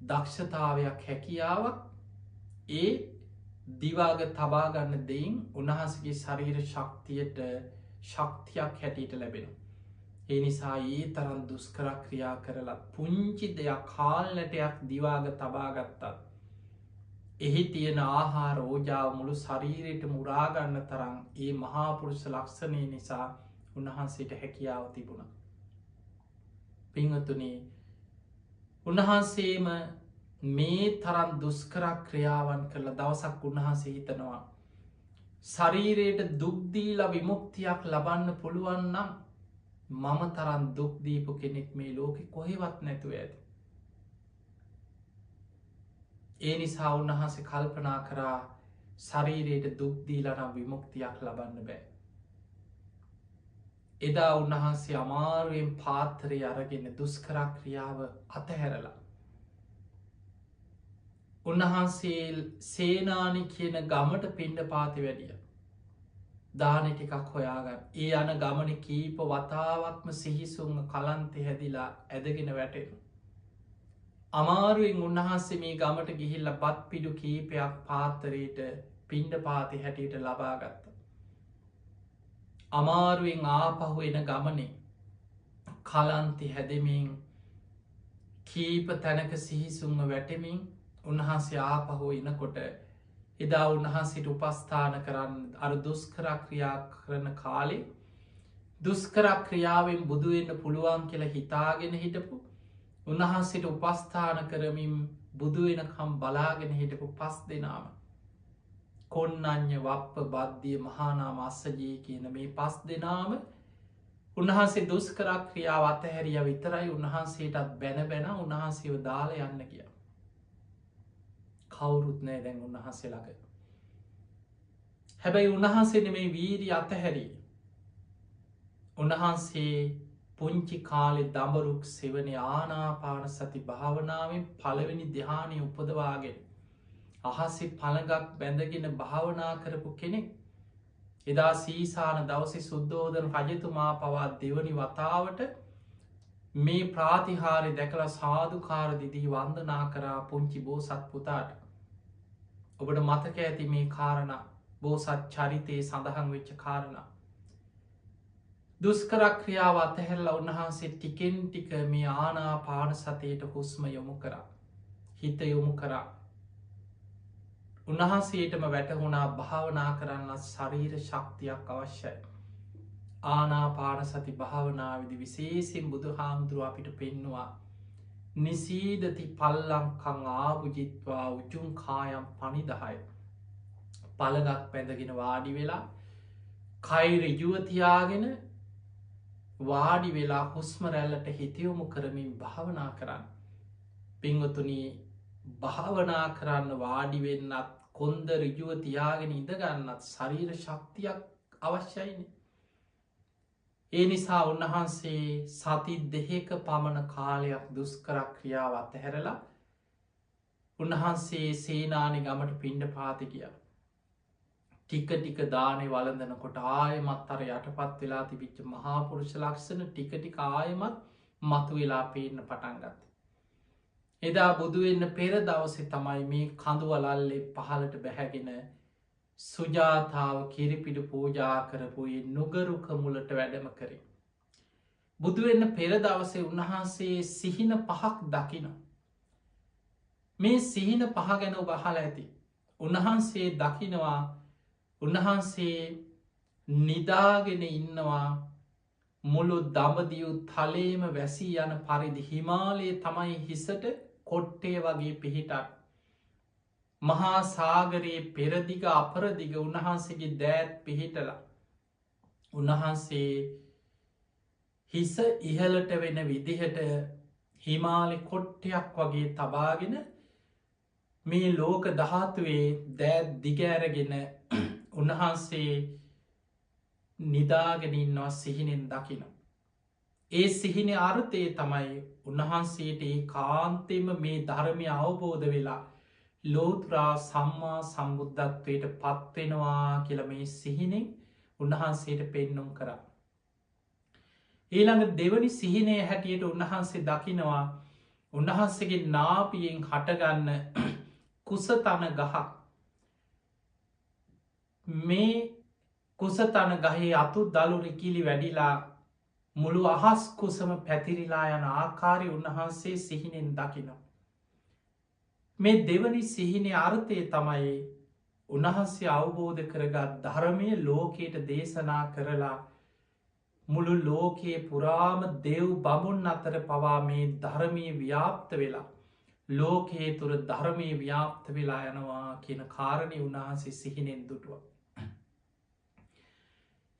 දක්ෂතාවයක් හැකියාවක් ඒ දිවාග තබාගන්න දෙයින් උන්වහන්සගේ ශරීර ශක්තියට ශක්තියක් හැටියට ලැබෙන. ඒ නිසා ඒ තරන් දුස්කර ක්‍රියා කරලත් පුංචි දෙයක් කාල්ලටයක් දිවාග තබාගත්තත්. එහි තියෙන ආහාර ඕජාව මුළු ශරීරයට මුරාගන්න තරම් ඒ මහාපුරුෂ ලක්ෂණය නිසා උන්වහන්සේට හැකියාව තිබුණ. පිංහතුනේ උන්වහන්සේම මේ තරන් දුස්කර ක්‍රියාවන් කරලා දවසක් උන්වහන්සේ හිතනවා. ශරීරයට දුක්දීලා විමුක්තියක් ලබන්න පුළුවන්නම් මම තරන් දුක්දීපු කෙනෙක් මේ ලෝකෙ කොහෙවත් නැතුව ඇති. ඒ නිසා උන්වහන්සේ කල්පනා කරා ශරීරයට දුක්දීලනම් විමුක්තියක් ලබන්න බෑ. එදා උන්වහන්සේ අමාරුවෙන් පාත්තරය අරගෙන දුස්කර ක්‍රියාව අතහැරලා. උන්වහන්සේ සේනානි කියන ගමට පිණ්ඩ පාති වැඩිය. දාන ටිකක් හොයාගන්න ඒ යන ගමන කීප වතාවක්ම සිහිසුන්ම කලන්තෙ හැදිලා ඇදගෙන වැටෙන. අමාරුවෙන් උන්වහන්සේ මේ ගමට ගිහිල්ල බත් පිඩු කීපයක් පාත්තරයට පිණ්ඩ පාති හැටියට ලබාගත්ත. අමාරුවෙන් ආපහු එන ගමනේ කලන්ති හැදමින් කීප තැනක සිහිසුන්ම වැටමින් උන්වහන්සේ ආපහෝ එනකොට එදා උන්වහන්සේට උපස්ථාන කරන්න අර දුස්කර ක්‍රියා කරන කාලේ දුස්කර ක්‍රියාවෙන් බුදුවෙන්න පුළුවන් කියලා හිතාගෙන හිටපු උන්වහන්සේට උපස්ථාන කරමින් බුදුවෙනකම් බලාගෙන හිටපු 5 දෙනාම කොන්නඤ්ඤ වප්ප බද්ධිය මහානාම අස්සජී කියන මේ 5 දෙනාම උන්වහන්සේ දුස්කර ක්‍රියාව අතහැරිය විතරයි උන්වහන්සේටත් බැන උන්වහන්සේව දාලා යන්න කියා. කවුරුත් නෑ දැන් උන්වහන්සේ ළඟ. හැබැයි උන්වහන්සේ මේ වීරිය අතහැරී. උන්වහන්සේ පුංචි කාලෙ දඹරුක් සෙවනේ ආනාපාන සති භාවනාවෙන් පළවෙනි ධ්‍යානය උපදවාගෙන අහසේ පළඟක් බැඳගෙන භාවනා කරපු කෙනෙක්. එදා සීසාන දවසේ සුද්ධෝදන රජතුමා පවා දෙවනි වතාවට මේ ප්‍රාතිහාරය දැකලා සාධකාර දිදී වන්දනා කරා පුංචි බෝසත් පුතාට. ඔබට මතක ඇති මේ කාරණ බෝසත් චරිතයේ සඳහන් වෙච්ච කාරණ. දුස්කර ක්‍රියාව අතහැරලා උන්වහන්සේ ටිකෙන් ටික මේ ආනාපාන සතියට හුස්ම යොමු කරා. හිත යොමු කරා. උන්වහන්සේටම වැටහුණා භාවනා කරන්න ශරීර ශක්තියක් අවශ්‍යයි. ආනාපාන සති භාවනාවිදි විශේසින් බුදු හාමුදුරුව අපිට පෙන්නවා. නිසීදති පල්ලංකං ආභුජිත්වා උජුම් කායම් පනිදහය. පළගක් පැඳගෙන වාඩි වෙලා කයි ඍජුවතියාගෙන වාඩි වෙලා හුස්ම රැල්ලට හිතයොමු කරමින් භාවනා කරන්න. පිංවතුනී භාවනා කරන්න වාඩිවෙන්නත් කොන්ද ඍජුව තියාගෙන ඉඳගන්නත් ශරීර ශක්තියක් අවශ්‍යයින. ඒ නිසා උන්වහන්සේ සති 2ක පමණ කාලයක් දුස්කර ක්‍රියාව අතහැරලා උන්වහන්සේ සේනානි ගමට පිණ්ඩ පාති ගියා. ටික ටික දානේ වළඳනකොට ආයෙමත් අර යටපත් වෙලා තිබිච්ච මහාපුරුෂ ලක්ෂණ ටික ටික ආයෙමත් මතුවෙලා පේන්න පටන් ගත්තා. එදා බුදුවෙන්න පෙර දවසේ තමයි මේ කඳු වලල්ලේ පහළට බැහැගෙන සුජාතාව කිරිපිඩු පූජා කරපු නුගරුක මුලට වැඩම කරේ. බුදුවෙන්න පෙර දවසේ උන්වහන්සේ සිහින 5ක් දකින. මේ සිහින 5 ගැන ඔබ අහලා ඇති. උන්වහන්සේ දකිනවා උන්වහන්සේ නිදාගෙන ඉන්නවා මුළු දඹදිව් තලයේම වැසී යන පරිදි හිමාලයේ තමයි හිසට කොට්ටේ වගේ පිහිටක්. මහා සාගරයේ පෙරදිග අපරදිග උන්වහන්සේගේ දෑත් පිහිටලා. උන්වහන්සේ හිස ඉහලට වෙන විදිහට හිමාලෙ කොට්ටයක් වගේ තබාගෙන මේ ලෝක ධාතුවේ දෑත් දිගෑරගෙන උන්වහන්සේ නිදාගෙන ඉන්නවා සිහිනෙන් දකින. ඒ සිහින අර්ථය තමයි උන්වහන්සේට ඒ කාන්තෙම මේ ධර්මය අවබෝධ වෙලා ලෝතුරා සම්මා සම්බුද්ධත්වයට පත්වෙනවා කියල මේ සිහිනෙන් උන්වහන්සේට පෙන්නුම් කරා. ඊළඟ දෙවනි සිහිනය හැටියට උන්වහන්සේ දකිනවා උන්වහන්සේගේ නාපියෙන් හටගන්න කුසතන ගහක් මේ කුසතන ගහේ අතු දළුර කිලි වැඩිලා මුළු අහස් කුසම පැතිරිලා යන ආකාරය උන්වහන්සේ සිහිනෙන් දකිනවා. මේ දෙවනි සිහිනේ අර්ථය තමයි උන්වහන්සේ අවබෝධ කරගත් ධර්මය ලෝකයට දේශනා කරලා මුළු ලෝකයේ පුරාම දෙව් බමුන් අතර පවා මේ ධර්මය ව්‍යාප්ත වෙලා ලෝකයේ තුර ධර්මය ව්‍යාප්ත වෙලා යනවා කියන කාරණය උන්වහන්සේ සිහිනෙන් දුටුව.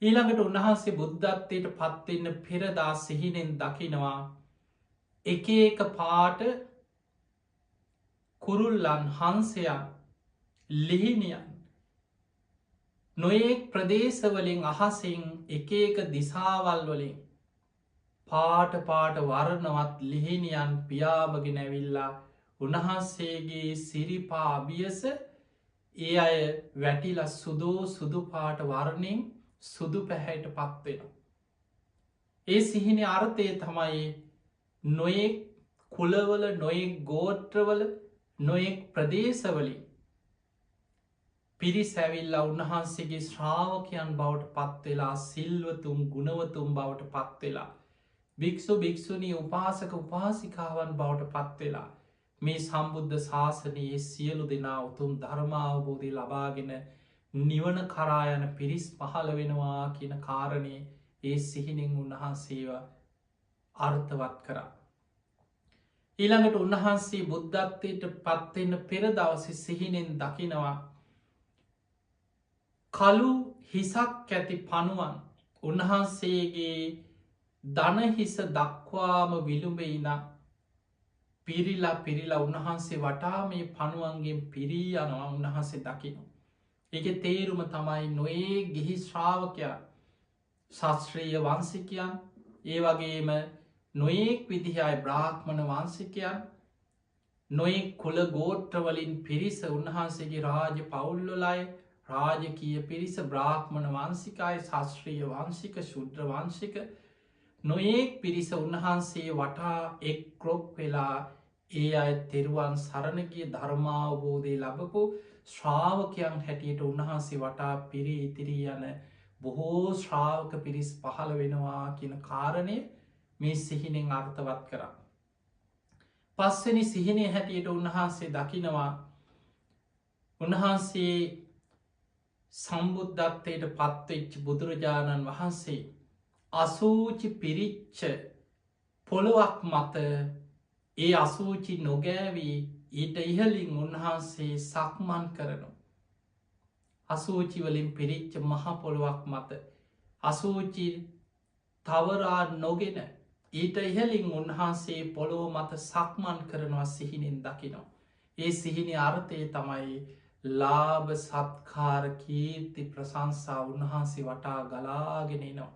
ඊළඟට උන්වහන්සේ බුද්ධත්වයට පත්වෙන්න පෙරදා සිහිනෙන් දකිනවා එක එක පාට කුරුල්ලන් හංසයන් ලිහිනියන් නොයෙක් ප්‍රදේශවලින් අහසින් එක එක දිසාවල් වලින් පාට පාට වරණවත් ලිහිනියන් පියාමගෙන ඇවිල්ලා උන්වහන්සේගේ සිරිපා අභියස ඒ අය වැටිල සුදෝ සුදු පාට වරණින් සුදු පැහැයට පත්වෙන. ඒ සිහින අර්ථය තමයි නොයෙක් කුලවල නොයෙක් ගෝත්‍රවල නොයෙක් ප්‍රදේශවලින් පිරිසැවිල්ලා උන්වහන්සේගේ ශ්‍රාවකයන් බවට පත්වෙලා සිල්වතුම් ගුණවතුම් බවට පත්වෙලා භික්‍ෂු භික්‍ෂුණී උපාසක උපාසිකාවන් බවට පත්වෙලා මේ සම්බුද්ධ ශාසනයේ සියලු දෙනා උතුම් ධර්මාවබෝධය ලබාගෙන නිවන කරායන පිරිස් පහළ වෙනවා කියන කාරණය ඒ සිහිනෙන් උන්වහන්සේව අර්ථවත් කරා. ඊළඟට උන්වහන්සේ බුද්ධත්වයට පත්වෙන්න පෙරදවස සිහිනෙන් දකිනවා කළු හිසක් ඇති පනුවන් උන්වහන්සේගේ දනහිස දක්වාම විළුඹෙයින පිරිලා උන්වහන්සේ වටා මේ පනුවන්ගේ පිරී යනවා උන්වහන්සේ දකිනවා. එක තේරුම තමයි නොයේ ගිහි ශ්‍රාවකයන් ශස්ත්‍රීය වංසිකයන් ඒ වගේම නොයෙක් විදිහයි බ්‍රාහ්මණ වංසිකයන් නොයෙක් කුල ගෝට්‍රවලින් පිරිස උන්වහන්සේගේ රාජ පවුල්ලොලයි රාජකීය පිරිස බ්‍රාහ්මණ වංසිකයි ශස්ත්‍රීය වංශික ශුද්‍ර වංශික නොයෙක් පිරිස උන්වහන්සේ වටා එක් ක්‍රොප් වෙලා ඒ අය තෙරුවන් සරණගිය ධර්මාවබෝධය ලබපු ශ්‍රාවකයන් හැටියට උන්වහන්සේ වටා පිරි ඉතිරී යන බොහෝ ශ්‍රාවක පිරිස් පහළ වෙනවා කියන කාරණය මේ සිහිනෙන් අර්ථවත් කරා. පස්වනි සිහිනය හැටියට උන්වහන්සේ දකිනවා උන්වහන්සේ සම්බුද්ධත්වයට පත්වෙච්ච බුදුරජාණන් වහන්සේ අසූචි පිරිච්ච පොළොවක් මත ඒ අසූචි නොගෑවී ඊට ඉහලින් උන්වහන්සේ සක්මන් කරනු. අසූචිවලින් පිරිච්ච මහපොළොවක් මත අසූචි තවරා නොගෙන ඊට ඉහලින් උන්වහන්සේ පොළොව මත සක්මන් කරනවා සිහිනෙන් දකිනවා. ඒ සිහිනි අර්ථය තමයි ලාභ සත්කාර කීර්ති ප්‍රශංසා උන්වහන්සේ වටා ගලාගෙනනවා.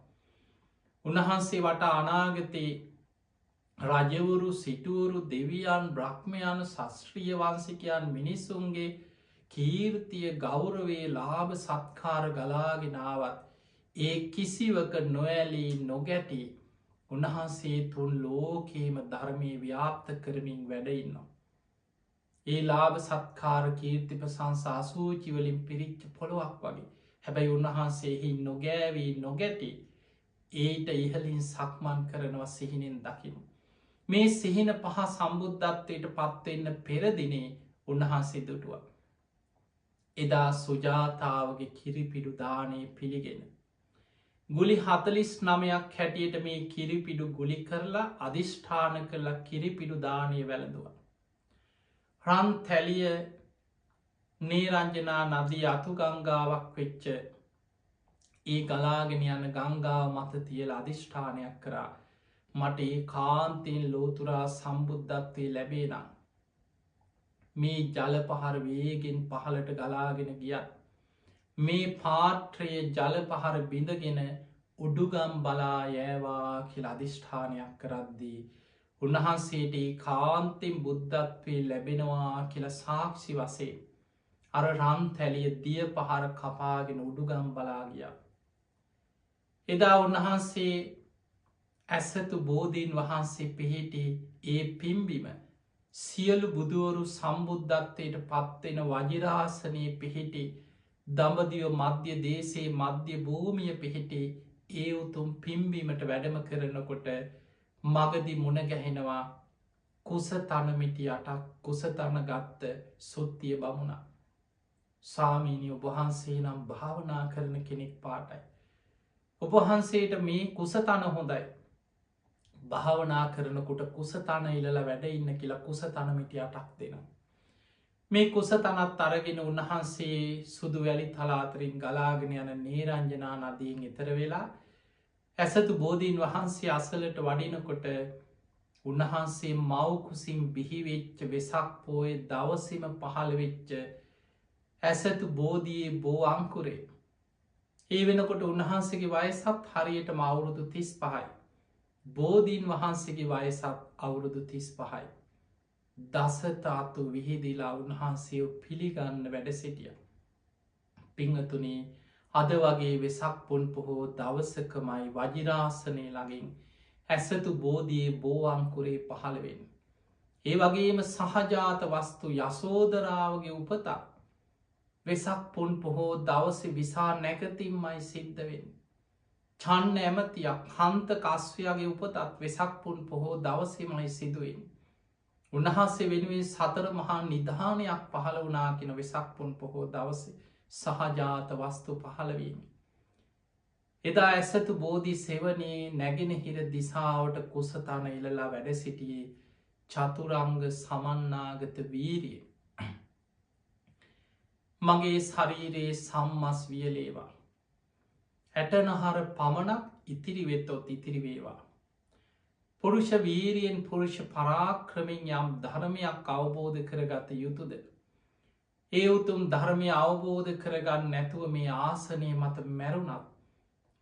උන්වහන්සේ වටා අනාගතයේ රජවරු සිටුවරු දෙවියන් බ්‍රහ්මයන් ශස්ත්‍රීය වංසිකයන් මිනිස්සුන්ගේ කීර්තිය ගෞරවේ ලාභ සත්කාර ගලාගෙනාවත් ඒ කිසිවක නොඇලී නොගැටි උන්වහන්සේ තුන් ලෝකේම ධර්මය ව්‍යාප්ත කරමින් වැඩඉන්නවා. ඒ ලාභ සත්කාර කීර්ති ප්‍රශංසා සූචිවලින් පිරිච්ච පොළොවක් වගේ හැබැයි උන්වහන්සේහි නොගෑවී නොගැටි ඒට ඉහලින් සක්මන් කරනවා සිහිනෙන් දකිනු. මේ සිහින පහ සම්බුද්ධත්වයට පත්වෙන්න පෙරදිනේ උන්වහන්සේ දුටුව. එදා සුජාතාවගේ කිරිපිඩු දානය පිළිගෙන. ගුලි 49ක් හැටියට මේ කිරිපිඩු ගුලි කරලා අධිෂ්ඨාන කරලා කිරිපිඩු දානය වැළඳුව. රන් තැලිය නේරංජනා නදී අතු ගංගාවක් වෙච්ච ඒ ගලාගෙන යන ගංගාව මත තියල අධිෂ්ඨානයක් කරා මට ඒ කාන්තයෙන් ලෝතුරා සම්බුද්ධත්වය ලැබේනම් මේ ජල පහර වේගෙන් පහලට ගලාගෙන ගියත් මේ පාත්‍රයේ ජල පහර බිඳගෙන උඩුගම් බලා යෑවා කියල අධිෂ්ඨානයක් කරද්දී උන්වහන්සේට කාන්තෙන් බුද්ධත්වය ලැබෙනවා කියල සාක්ෂි වසේ අර රන් තැලිය දිය පහර කපාගෙන උඩුගම් බලා ගියා. එදා උන්වහන්සේ ඇසතු බෝධීන් වහන්සේ පිහිටි ඒ පිම්බිම සියලු බුදුවරු සම්බුද්ධත්වයට පත්වෙන වජිරාසනයේ පිහිටි දඹදිව මධ්‍ය දේශයේ මධ්‍ය භූමිය පිහිටි ඒ උතුම් පිම්බීමට වැඩම කරනකොට මගදි මුණගැහෙනවා කුස තනමිටි අටක් කුසතන ගත්ත සුත්තිය බමුණ. සාමීනී ඔබහන්සේ නම් භාවනා කරන කෙනෙක් පාටයි. ඔබහන්සේට මේ කුසතන හොඳයි. භාවනා කරනකොට කුසතන ඉලල වැඩ ඉන්න කියලා කුස තනමිටි අටක් දෙනවා. මේ කුස තනත් අරගෙන උන්වහන්සේ සුදු වැලි තලාතරින් ගලාගෙන යන නේරංජනා නදීන් එතර වෙලා ඇසතු බෝධීන් වහන්සේ අසලට වඩිනකොට උන්වහන්සේ මවකුසින් බිහිවෙච්ච වෙසක් පෝය දවසම පහළ වෙච්ච ඇසතු බෝධයේ බෝ අංකුරේ. ඒ වෙනකොට උන්වහන්සේගේ වයසත් හරියට අවුරුදු 35යි. බෝධීන් වහන්සේගේ වයසත් අවුරුදු 35යි. දසතාතු විහිදිලා උන්වහන්සේ පිළිගන්න වැඩ සිටිය. පිංහතුනේ අද වගේ වෙසක් පුන් පොහෝ දවසකමයි වජිරාසනය ළඟින් ඇසතු බෝධයේ බෝවංකුරේ පහළවෙන්. ඒ වගේම සහජාත වස්තු යසෝදරාවගේ උපතක් වෙසක් පුන් පොහෝ දවස විසා නැගතින්මයි සිද්ධවෙන්. චන්න ඇමතියක් හන්ත කස්වයාගේ උපතත් වෙසක් පුන් පොහෝ දවසමයි සිදුවෙන්. උන්වහන්සේ වෙනුවෙන් සතර මහා නිධානයක් පහළ වනා කෙන වෙසක් පුන් පොහෝ දවස සහජාත වස්තු පහළවීම. එදා ඇසතු බෝධි සෙවනේ නැගෙනහිර දිසාවට කුසතන ඉලලා වැඩ සිටියේ චතුරංග සමන්නාගත වීරිය. මගේ ශරීරයේ සම්මස් වියලේවා. ඇටනහර පමණක් ඉතිරි වෙතොත් ඉතිරි වේවා. පුරුෂ වීරියෙන් පුරුෂ පරාක්‍රමෙන් යම් ධර්මයක් අවබෝධ කරගත යුතුද. ඒ උතුම් ධර්මය අවබෝධ කරගන්න නැතුව මේ ආසනය මත මැරුණත්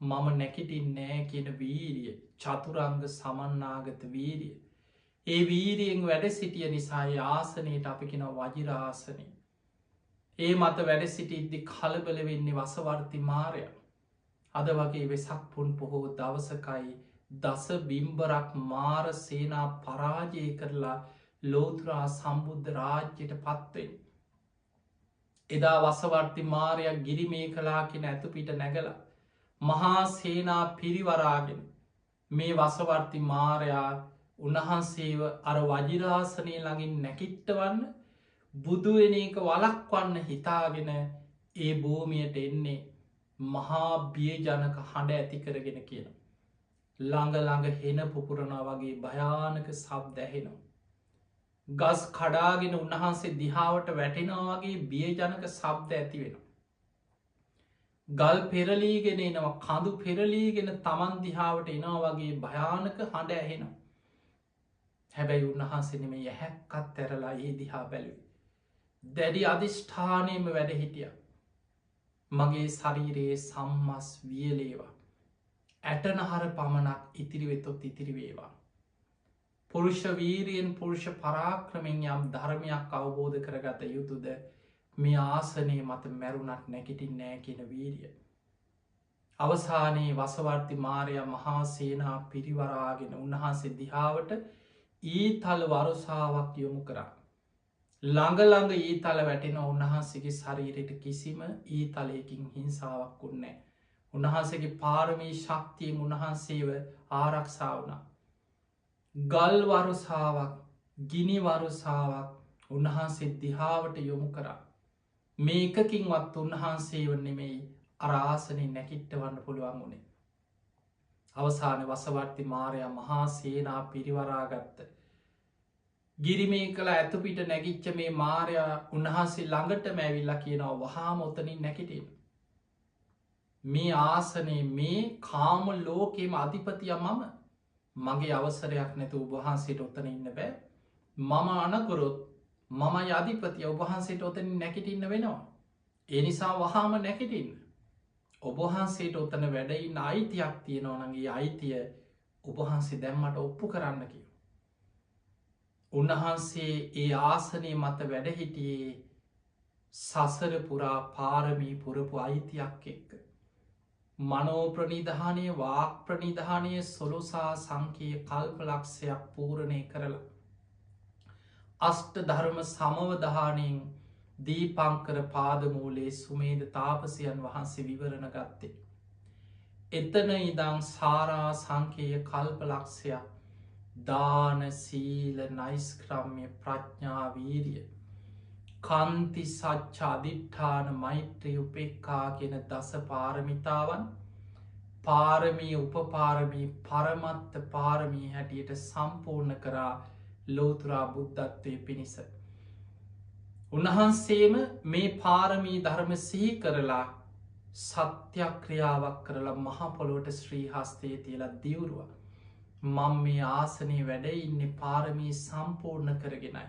මම නැකිටින් නෑ කියන වීරිය චතුරංග සමන්නාගත වීරිය. ඒ වීරියෙන් වැඩ සිටිය නිසා ආසනයට අපි කෙන වජිරාසනය. ඒ මත වැඩ සිටිද්දි කලබල වෙන්නේ වසවර්ති මාරය. අද වගේ වෙසක් පුන් පොහෝ දවසකයි දස බිම්බරක් මාර සේනා පරාජය කරලා ලෝතුරා සම්බුද්ධ රාජ්‍යයට පත්වෙන්. එදා වසවර්ති මාරයක් ගිරිමේ කලා කෙන ඇතු පිට නැගල මහා සේනා පිරිවරාගෙන මේ වසවර්ති මාරයා උන්වහන්සේව අර වජිරාසනය ළඟින් නැකිට්ටවන්න බුදුවෙන එක වලක්වන්න හිතාගෙන ඒ භූමියට එන්නේ මහා බියජනක හඬ ඇති කරගෙන කියන. ළඟ හෙන පුපුරනා වගේ භයානක සබ් දැහෙනවා. ගස් කඩාගෙන උන්වහන්සේ දිහාවට වැටෙනවා වගේ බියජනක සබ්ද ඇති වෙන. ගල් පෙරලීගෙන එනවා කඳු පෙරලීගෙන තමන් දිහාවට එනවා වගේ භයානක හඬ ඇහෙනවා. හැබැයි උන්වහන්සෙනම යහැක්කත් ඇරලා ඒ දිහා බැලුව. දැඩි අධිෂ්ඨානයම වැඩ හිටිය. මගේ ශරීරයේ සම්මස් වියලේවා. ඇටනහර පමණක් ඉතිරිවෙතොත් ඉතිරිවේවා. පුරුෂ වීරියෙන් පුරුෂ පරාක්‍රමෙන් යම් ධර්මයක් අවබෝධ කරගත යුතුද මේ ආසනය මත මැරුණක් නැකිටින් නෑ කියෙන වීරිය. අවසානයේ වසවර්ති මාරය මහා සේනා පිරිවරාගෙන උන්වහන්සේ දිහාවට ඊතල් වරුසාවක් යොමු කරා. ළඟ ඊතල වැටෙන උන්වහන්සේගේ ශරීරයට කිසිම ඊතලයකින් හිංසාවක් උන්නෑ. උන්වහන්සේගේ පාරමී ශක්තියෙන් උන්වහන්සේව ආරක්ෂා වුණා. ගල් වරුසාවක් ගිනි වරුසාවක් උන්වහන්සේ දිහාවට යොමු කරා. මේකකින්වත් උන්වහන්සේ වන්නෙමෙයි අරාසනින් නැකිට්ටවන්න පුළුවන් වුණේ. අවසාන වසවර්ති මාරය මහා සේනා පිරිවරාගත්ත. ගිරිමේ කළ ඇතුපිට නැගිච්ච මේ මාරයා උන්වහන්සේ ළඟට මැවිල්ලා කියනවා වහාම ඔතනින් නැකිටෙන. මේ ආසනේ මේ කාම ලෝකෙම අධිපතිය මම මගේ අවසරයක් නැතු උබහන්සේට ඔතන ඉන්න බෑ. මම අනකොරොත් මම අධිපතිය ඔබහන්සේට ඔතනින් නැකිටින්න වෙනවා. ඒ නිසා වහාම නැකිටින්න. ඔබහන්සේට ඔතන වැඩයින්න අයිතියක් තියෙනවනගේ අයිතිය ඔබහන්සේ දැම්මට ඔප්පු කරන්න කිය. උන්වහන්සේ ඒ ආසනය මත වැඩහිටියේ සසර පුරා පාරමී පුරපු අයිතියක් එක්ක. මනෝ ප්‍රනිධානය වාක් ප්‍රනිධානය සොලොසා සංකය කල්පලක්ෂයක් පූරණය කරලා. අෂ්ට ධර්ම සමවධානයෙන් දීපංකර පාදමූලේ සුමේද තාපසයන් වහන්සේ විවරණ ගත්තේ. එතන ඉදං සාරා සංකේය කල්පලක්ෂයක් දාන සීල නයිස්ක්‍රම්ය ප්‍රඥාවීරිය කන්ති සච්ච අධිට්ඨාන මෛත්‍රී උපෙක්කා ගෙන දස පාරමිතාවන් පාරමී උපපාරමී පරමත්ත පාරමී හැටියට සම්පූර්ණ කරා ලෝතුරා බුද්ධත්වය පිණිස. උන්වහන්සේම මේ පාරමී ධර්ම සිහි කරලා සත්‍යක්‍රියාවක් කරලා මහපොළොවට ශ්‍රී හස්තේ තියලා දිවුරුව. මං මේ ආසනය වැඩඉන්න පාරමී සම්පූර්ණ කරගෙනයි.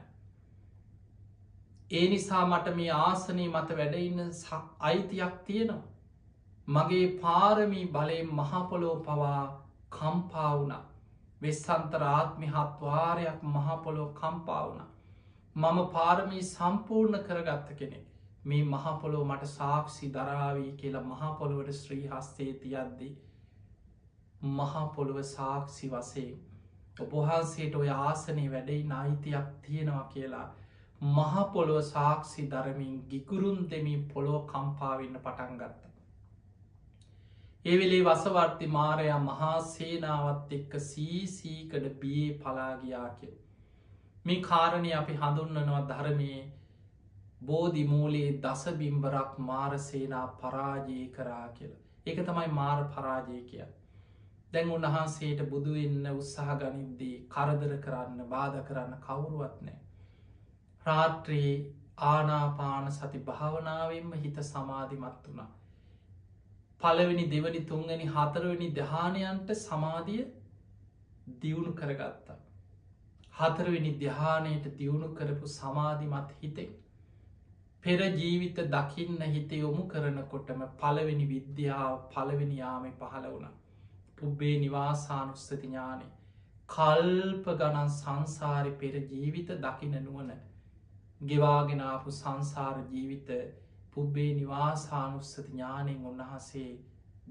ඒ නිසා මට මේ ආසනී මත වැඩඉන්න අයිතියක් තියෙනවා. මගේ පාරමී බලය මහපොලෝ පවා කම්පාවුන වෙස්සන්තරාත්මි හත්වාරයක් මහපොලෝ කම්පාවුන. මම පාරමී සම්පූර්ණ කරගත්ත කෙනෙ මේ මහපොලෝ මට සාක්ෂි දරාවී කියලා මහපොළොවට ශ්‍රී හස්තේ තියද්දී. මහපොළොව සාක්ෂි වසේ ඔබහන්සේට ඔය ආසනය වැඩයි අයිතියක් තියෙනවා කියලා මහපොළොව සාක්ෂි දරමින් ගිකුරුන් දෙමින් පොළොව කම්පාවෙන්න පටන් ගත්ත. ඒවෙලේ වසවර්ති මාරයා මහා සේනාවත් එක්ක සීසීකඩ බියේ පලාගියා කිය. මේ කාරණය අපි හඳුන්නනවා ධර්මයේ බෝධිමූලයේ දසබිම්බරක් මාරසේනා පරාජය කරා කියලා. ඒක තමයි මාර පරාජය කිය. දැන් උන්වහන්සේට බුදුවෙන්න උත්සාහ ගනිද්දී කරදර කරන්න බාධ කරන්න කවුරුවත් නෑ. රාත්‍රයේ ආනාපාන සති භාවනාවෙන්ම හිත සමාධිමත් වුණා. පළවෙනි දෙවනි තුන්ගනි හතරවෙනි ධ්‍යානයන්ට සමාධිය දියුණු කරගත්තා. හතරවෙනි ධ්‍යානයට දියුණු කරපු සමාධිමත් හිතෙන් පෙර ජීවිත දකින්න හිත යොමු කරනකොටම පළවෙනි විද්‍යාව පළවෙනි යාමේ පහළ වුණ. පුබ්බේ නිවාසානුස්සති ඥානෙ කල්ප ගණන් සංසාරි පෙර ජීවිත දකින නුවන ගෙවාගෙනාපු සංසාර ජීවිත පුබ්බේ නිවාසානුස්සති ඥානෙන් උන්වහසේ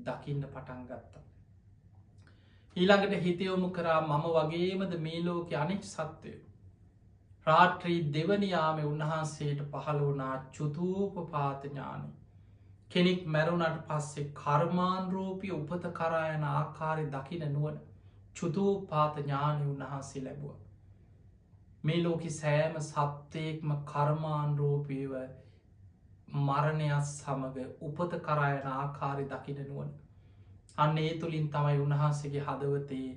දකින්න පටන් ගත්තා. ඊළඟට හිතයොමු කරා මම වගේමද මේ ලෝක අනෙක් සත්වයෝ. රාත්‍රී දෙවනියාම උන්වහන්සේට පහළ වනා චුතූපපාත ඥානි. කෙනෙක් මැරුණට පස්සේ කර්මාන්රෝපිය උපත කරායන ආකාරය දකින නුවන චුතූපාත ඥානි උන්වහන්සේ ලැබුව. මේ ලෝකෙ සෑම සත්‍යයෙක්ම කර්මාන්රෝපීව මරණයක් සමඟ උපත කරායන ආකාරය දකින නුවන. අන්න ඒ තුළින් තමයි උන්වහන්සේගේ හදවතේ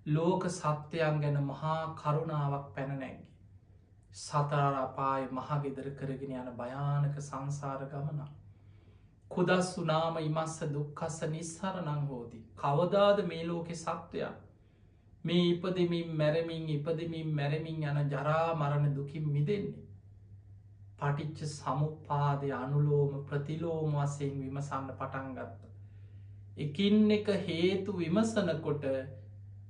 ලෝක සත්‍යයන් ගැන මහා කරුණාවක් පැනනැගි. සතරාපාය මහගෙදර කරගෙන යන භයානක සංසාර ගමනා. කුදස් වනාම ඉමස්ස දුක්කස්ස නිස්සරනං හෝති. කවදාද මේ ලෝකෙ සත්වයක් මේ ඉපදමින් මැරමින් ඉපදමින් මැරමින් යන ජරා මරණ දුකින් මිදෙන්නේ. පටිච්ච සමුපාදය අනුලෝම ප්‍රතිලෝම වසයෙන් විමසන්න පටන් ගත්ත. එකින් එක හේතු විමසනකොට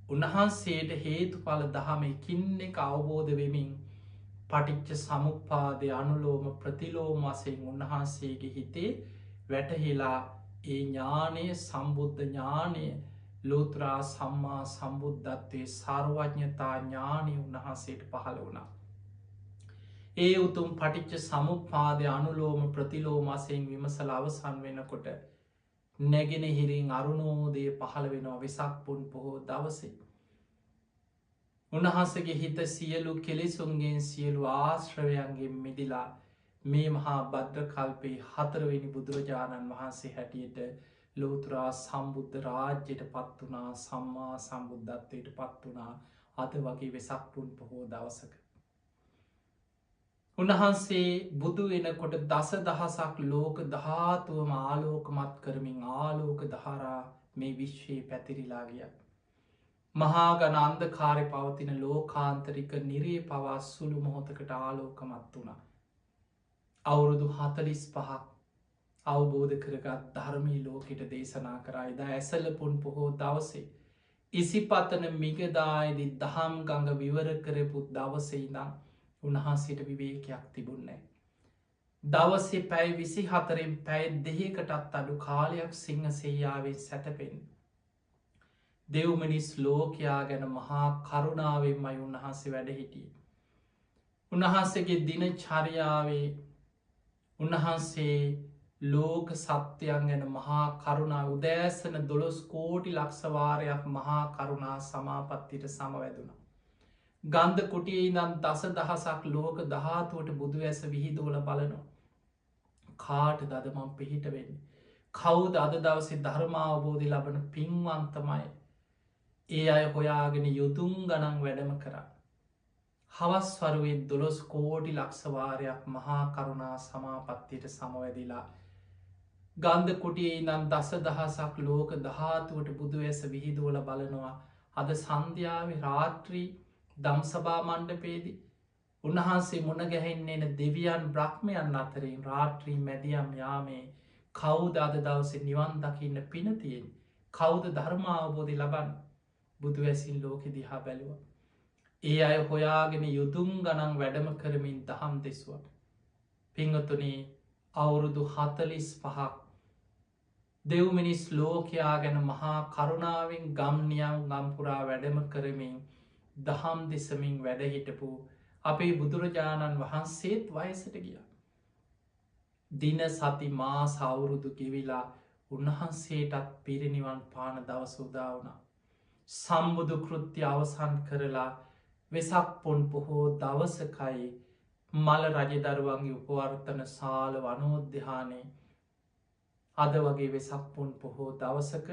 උන්වහන්සේට හේතු පල දහම එකින් එක අවබෝධ වෙමින් පටිච්ච සමුපාදය අනුලෝම ප්‍රතිලෝම වසයෙන් උන්වහන්සේගේ හිතේ වැටහිලා ඒ ඥානය සම්බුද්ධ ඥානය ලෝත්‍රා සම්මා සම්බුද්ධත්වයේ සර්වඥතා ඥානය උන්වහන්සේට පහළ වුණා. ඒ උතුම් පටිච්ච සමුපාදය අනුලෝම ප්‍රතිලෝම වසයෙන් විමසල අවසන් වෙනකොට නැගෙන හිරින් අරුණෝදය පහළ වෙනවා වෙසක් පුන් පොහෝ දවසේ. උන්වහන්සගේ හිත සියලු කෙලෙසුන්ගෙන් සියලු ආශ්‍රවයන්ගේ මිදිලා මේ මහා බද්්‍ර කල්පේ හතරවෙනි බුදුරජාණන් වහන්සේ හැටියට ලෝතුරා සම්බුද්ධ රාජ්‍යයට පත් වනා සම්මා සම්බුද්ධත්වයට පත් වනා අද වගේ වෙසක් පුන් පොහෝ දවසක. උන්වහන්සේ බුදු වෙනකොට දස දහසක් ලෝක ධාතුවම ආලෝකමත් කරමින් ආලෝක දහරා මේ විශ්වයේ පැතිරිලා ගිය. මහාගන අන්දකාරය පවතින ලෝකාන්තරික නිරේ පවා සුළු මොහොතකට ආලෝකමත් වුණා. අවුරුදු 45ක් අවබෝධ කරගත් ධර්මී ලෝකෙට දේශනා කරයිද ඇසලපුන් පොහෝ දවසේ. ඉසිපතන මිගදායදි දහම් ගඟ විවර කරපු දවසේ නම් උන්වහන්සේට විවේකයක් තිබුන්නේ. දවසේ පැයි 24න් පැයි දෙහකටත් අඩු කාලයක් සිංහ සේයාවෙන් සැතපෙන්. දෙව්මනිස් ලෝකයා ගැන මහා කරුණාවෙන්මයි උන්වහන්සේ වැඩ හිටිය. උන්වහන්සේගේ දින චරියාවේ උන්වහන්සේ ලෝක සත්‍යයන් ගැන මහා කරුණා උදෑසන 12 කෝටි ලක්ෂවාරයක් මහා කරුණා සමාපත්තියට සමවැදුණ. ගන්ධ කුටියේ ඉඳන් දස දහසක් ලෝක ධාතුවට බුදු ඇස විහිදෝල බලනවා. කාට දදමම් පිහිට වෙන්නේ. කවුද අද දවසේ ධර්මාවබෝධි ලබන පින්වන්තමයි. ඒ අය හොයාගෙන යුතුන් ගනන් වැඩම කරා. හවස්වරුවේ 12 කෝටි ලක්ෂවාරයක් මහා කරුණා සමාපත්තියට සමවැදිලා. ගන්ධ කුටියේ ඉඳන් දස දහසක් ලෝක ධාතුවට බුදු ඇස විහිදෝල බලනවා. අද සන්ධ්‍යාවේ රාත්‍රී දම්සභා මණ්ඩපේදී උන්වහන්සේ මුණ ගැහෙන්නේ එන දෙවියන් බ්‍රහ්මයන් අතරින් රාත්‍රී මැදියම් යාමේ කවුද අද දවසේ නිවන් දකින්න පිනතියෙන් කවුද ධර්මාවබෝධි ලබන් බුදු ඇසින් ලෝකෙ දිහා බැලුව. ඒ අය හොයාගෙන යුතුම් ගනන් වැඩම කරමින් දහම් දෙස්වා. පිංහතුනේ අවුරුදු 45ක් දෙව්මිනිස් ලෝකයා ගැන මහා කරුණාවෙන් ගම්නියම් ගම්පුරා වැඩම කරමින් දහම් දෙසමින් වැඩහිටපු අපේ බුදුරජාණන් වහන්සේත් වයසට ගිය. දින සති මා සවුරුදු කිවිලා උන්වහන්සේටත් පිරිනිවන් පාන දවස උදා වුණා. සම්බුදු කෘත්‍ය අවසන් කරලා වෙසක් පොන් පොහෝ දවසකයි මල රජදරුවන්ගේ උපවර්තන සාල වනෝද්‍යානයේ අද වගේ වෙසක් පුන් පොහෝ දවසක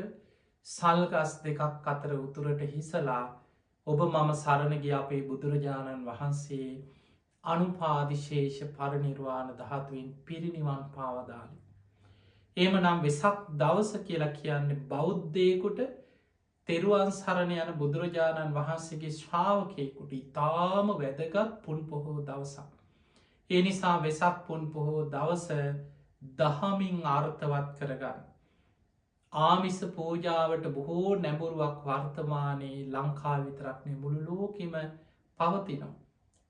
සල්ගස් දෙකක් අතර උතුරට හිසලා ඔබ මම සරණගිය අපේ බුදුරජාණන් වහන්සේ අනුපාදිශේෂ පරිනිර්වාණ ධාතුවෙන් පිරිනිවන් පාවදාලි. එම නම් වෙසක් දවස කියලා කියන්නේ බෞද්ධයකුට තෙරුවන් සරණ යන බුදුරජාණන් වහන්සේගේ ශ්‍රාවකයකුට ඉතාම වැදගත් පුන් පොහෝ දවසක්. ඒ නිසා වෙසක් පුන් පොහෝ දවස දහමින් අර්ථවත් කරගන්න. ආමිස පූජාවට බොහෝ නැඹුරුවක් වර්තමානයේ ලංකා විතරක්නේ මුළු ලෝකෙම පවතිනවා.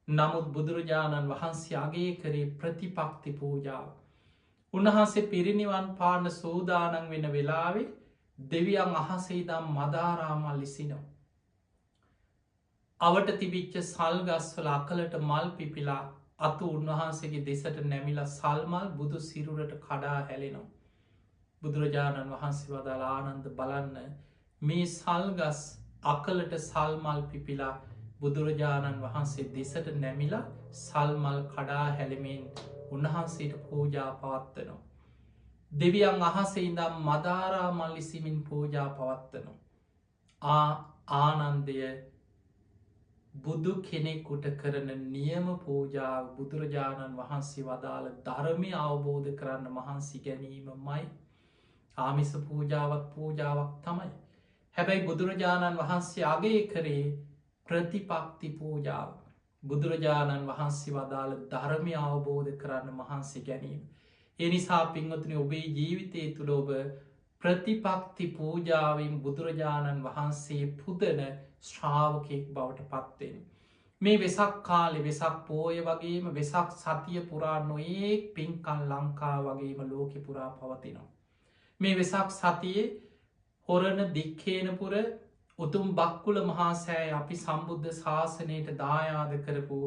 නමුත් බුදුරජාණන් වහන්සේ අගේ කරේ ප්‍රතිපක්ති පූජාව. උන්වහන්සේ පිරිනිවන් පාන්න සූදානන් වෙන වෙලාවේ දෙවියන් අහසේදම් මදාරාමල් ලිසිනවා. අවට තිබිච්ච සල්ගස්වල අකලට මල් පිපිලා අතු උන්වහන්සේගේ දෙසට නැමිලා සල්මල් බුදු සිරුරට කඩා හැලෙනවා. බුදුරජාණන් වහන්සේ වදාළ ආනන්ද බලන්න මේ සල්ගස් අකලට සල්මල් පිපිලා බුදුරජාණන් වහන්සේ දෙසට නැමිලා සල්මල් කඩා හැලෙමෙන් උන්වහන්සේට පූජා පවත්වනවා. දෙවියන් අහසේ ඉඳම් මදාරා මල්ලිසිමින් පූජා පවත්වනවා. ආනන්දය බුදු කෙනෙකුට කරන නියම පූජාව බුදුරජාණන් වහන්සේ වදාළ ධර්මය අවබෝධ කරන්න මහන්සි ගැනීම මයි. ආමිස පූජාවත් පූජාවක් තමයි. හැබැයි බුදුරජාණන් වහන්සේ අගේ කරේ ප්‍රතිපක්ති පූජාව. බුදුරජාණන් වහන්සේ වදාළ ධර්මය අවබෝධ කරන්න මහන්සි ගැනීම. එනිසා පින්වතුනි ඔබේ ජීවිතය තුළ ඔබ ප්‍රතිපක්ති පූජාවෙන් බුදුරජාණන් වහන්සේ පුදන ශ්‍රාවකයෙක් බවට පත්වෙන. මේ වෙසක් කාලෙ වෙසක් පෝය වගේම වෙසක් සතිය පුරා නොඒක් පින්කන් ලංකා වගේම ලෝකෙ පුරා පවතිනවා. මේ වෙසක් සතියේ හොරණ දික්කේනපුර උතුම් බක්කුල මහාසෑය අපි සම්බුද්ධ ශාසනයට දායාද කරපු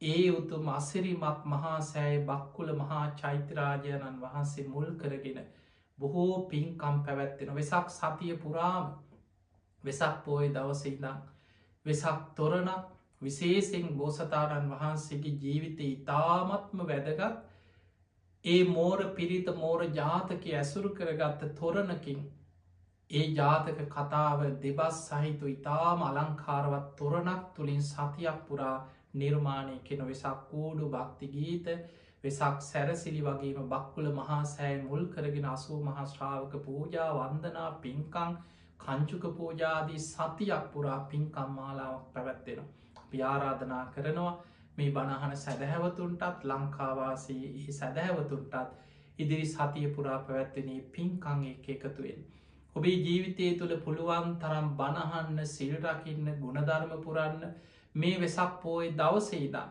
ඒ උතුම් අසිරිමත් මහාසෑය බක්කුල මහා චෛත්‍යරාජයණන් වහන්සේ මුල් කරගෙන බොහෝ පින්කම් පැවැත්වෙන වෙසක් සතිය පුරාම වෙසක් පෝය දවසඉදං වෙසක් තොරණක් විශේසිෙන් බෝසතාණන් වහන්සේගේ ජීවිතය ඉතාමත්ම වැදගත් ඒ මෝර පිරිත මෝර ජාතක ඇසුරු කරගත්ත තොරණකින් ඒ ජාතක කතාව දෙබස් සහිතු ඉතාම අලංකාරවත් තොරණක් තුළින් සතියක් පුරා නිර්මාණය කෙන වෙසක් කූඩු භක්ති ගීත වෙසක් සැරසිලි වගේම බක්කුල මහා සෑය මුල් කරගෙන අසූ මහාශ්‍රාවක පූජා වන්දනා පින්කං කංචුක පූජාදී සතියක් පුරා පින්කම් මාලාවක් පැවැත්වෙනවා. අපි ආරාධනා කරනවා මේ බණහන සැදැහැවතුන්ටත් ලංකාවාසී සැදැහැවතුන්ටත් ඉදිරි සතිය පුරා පැවැත්වනේ පින්කං එකතුවෙන්. ඔබේ ජීවිතය තුළ පුළුවන් තරම් බණහන්න සිල්රකින්න ගුණධර්ම පුරන්න මේ වෙසක් පෝය දවසේදා.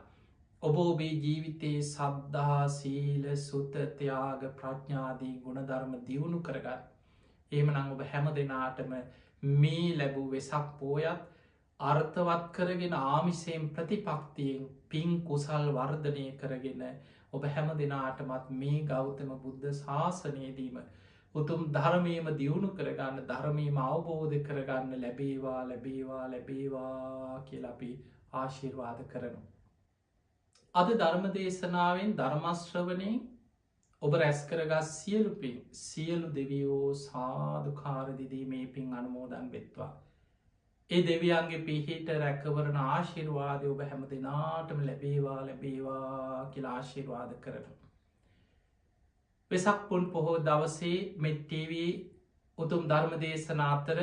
ඔබ ඔබේ ජීවිතයේ සද්ධා සීල සුතත්‍යයාග ප්‍රඥාදී ගුණධර්ම දියුණු කරගන්න. එමනං ඔබ හැම දෙනාටම මේ ලැබූ වෙසක් පෝයත් අර්ථවත් කරගෙන ආමිසයෙන් ප්‍රතිපක්තියෙන් පින් කුසල් වර්ධනය කරගෙන ඔබ හැම දෙනාටමත් මේ ගෞතම බුද්ධ ශාසනයේදීම උතුම් ධර්මයම දියුණු කරගන්න ධර්මීම අවබෝධ කරගන්න ලැබේවා ලැබේවා ලැබේවා කියල අපි ආශිර්වාද කරනු. අද ධර්ම දේශනාවෙන් ධර්මශ්‍රවනයෙන් ඔබ රැස් කරගත් සියලුපින් සියලු දෙවියෝ සාධකාරදිදී මේ පින් අනුමෝදන් වෙත්වා. ඒ දෙවියන්ගේ පිහිට රැකවරණ ආශිර්වාදය ඔබ හැම දෙනාටම ලැබේවා ලැබේවා කියලා ආශිර්වාද කරනු. වෙසක් පුන් පොහෝ දවසේ මෙට්ටීවී උතුම් ධර්ම දේශන අතර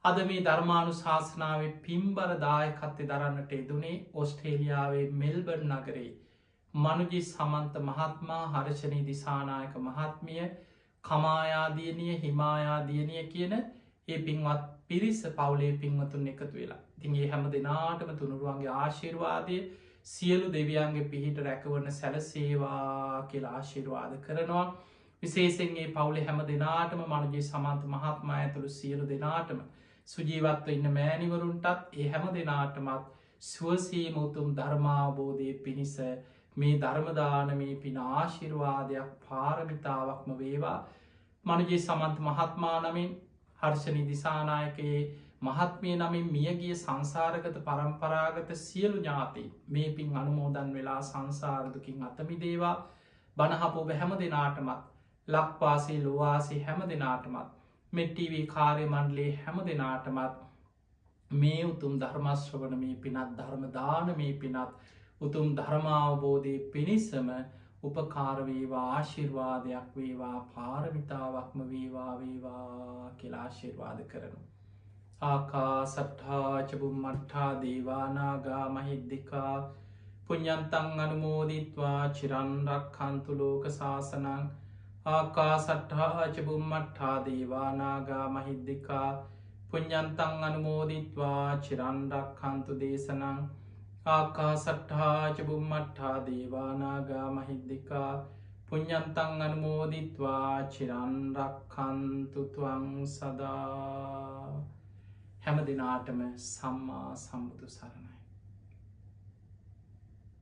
අද මේ ධර්මානු ශාසනාවේ පිම්බර දායකත්තේ දරන්නට එදුනේ ඔස්ට්‍රේලියාවේ මෙල්බර්න් නගරේ මනුජි සමන්ත මහත්මා හර්ෂණී දිසානායක මහත්මිය කමායාදියනිය හිමායාදියනිය කියන ඒ පින්වත් පිරිස පවුලේ පින්වතුන් එකතු වෙලා තිගේ හැම දෙනාටම තුනුරුවන්ගේ ආශිර්වාදය සියලු දෙවියන්ගේ පිහිට රැකවරන සැලසේවා කියලා ආශිර්වාද කරනවා. විශේෂෙන්ගේ පවුලේ හැම දෙනාටම මනුජී සමන්ත මහත්මා ඇතුළු සියලු දෙනාටම සුජීවත්ව ඉන්න මෑනිවරුන්ටත් ඒ හැම දෙනාටමත් ස්වසීම උතුම් ධර්මාවබෝධය පිණිස මේ ධර්මදානමේ පින ආශිර්වාදයක් පාරමිතාවක්ම වේවා. මනුජී සමන්ත මහත්මා නමින් හර්ෂණි දිසානායකයේ මහත්මිය නමින් මියගිය සංසාරගත පරම්පරාගත සියලු ඥාති මේ පින් අනුමෝදන් වෙලා සංසාරදුකින් අතමිදේවා. බණහපෝ හැම දෙනාටමත් ලක්වාසේ ලොවාසේ හැම දෙනාටමත් මෙට්ටීවී කාරය මණ්ඩලේ හැම දෙනාටමත් මේ උතුම් ධර්මශ්‍රවන මේ පිනත් ධර්මදාන මේ පිනත් උතුම් ධර්මාවබෝධය පිණිසම උපකාරවේවා ආශිර්වාදයක් වේවා පාරමිතාවක්ම වේවා වේවා කියලා ආශිර්වාද කරනු. ආකා සට්ඨාචබුම්මට්ඨා දේවානාගා මහිද්දිකා පුඤ්ඤන්තං අනුමෝදිත්වා චිරන්රක්ඛන්තු ලෝක සාසනං. ආකා සට්ඨාචබුම්මට්ඨා දේවානාගා මහිද්දිකා පුඤ්ඤන්තං අනුමෝදිත්වා චිරන්රක්ඛන්තු දේශනං. ආකා සට්ඨාචබුම්මට්ඨා දේවානාගා මහිද්දිකා පුඤ්ඤන්තං අනුමෝදිත්වා චිරන්රක්ඛන්තු ත්වං සදා. හැම දිනාටම සම්මා සම්බුදු සරණයි.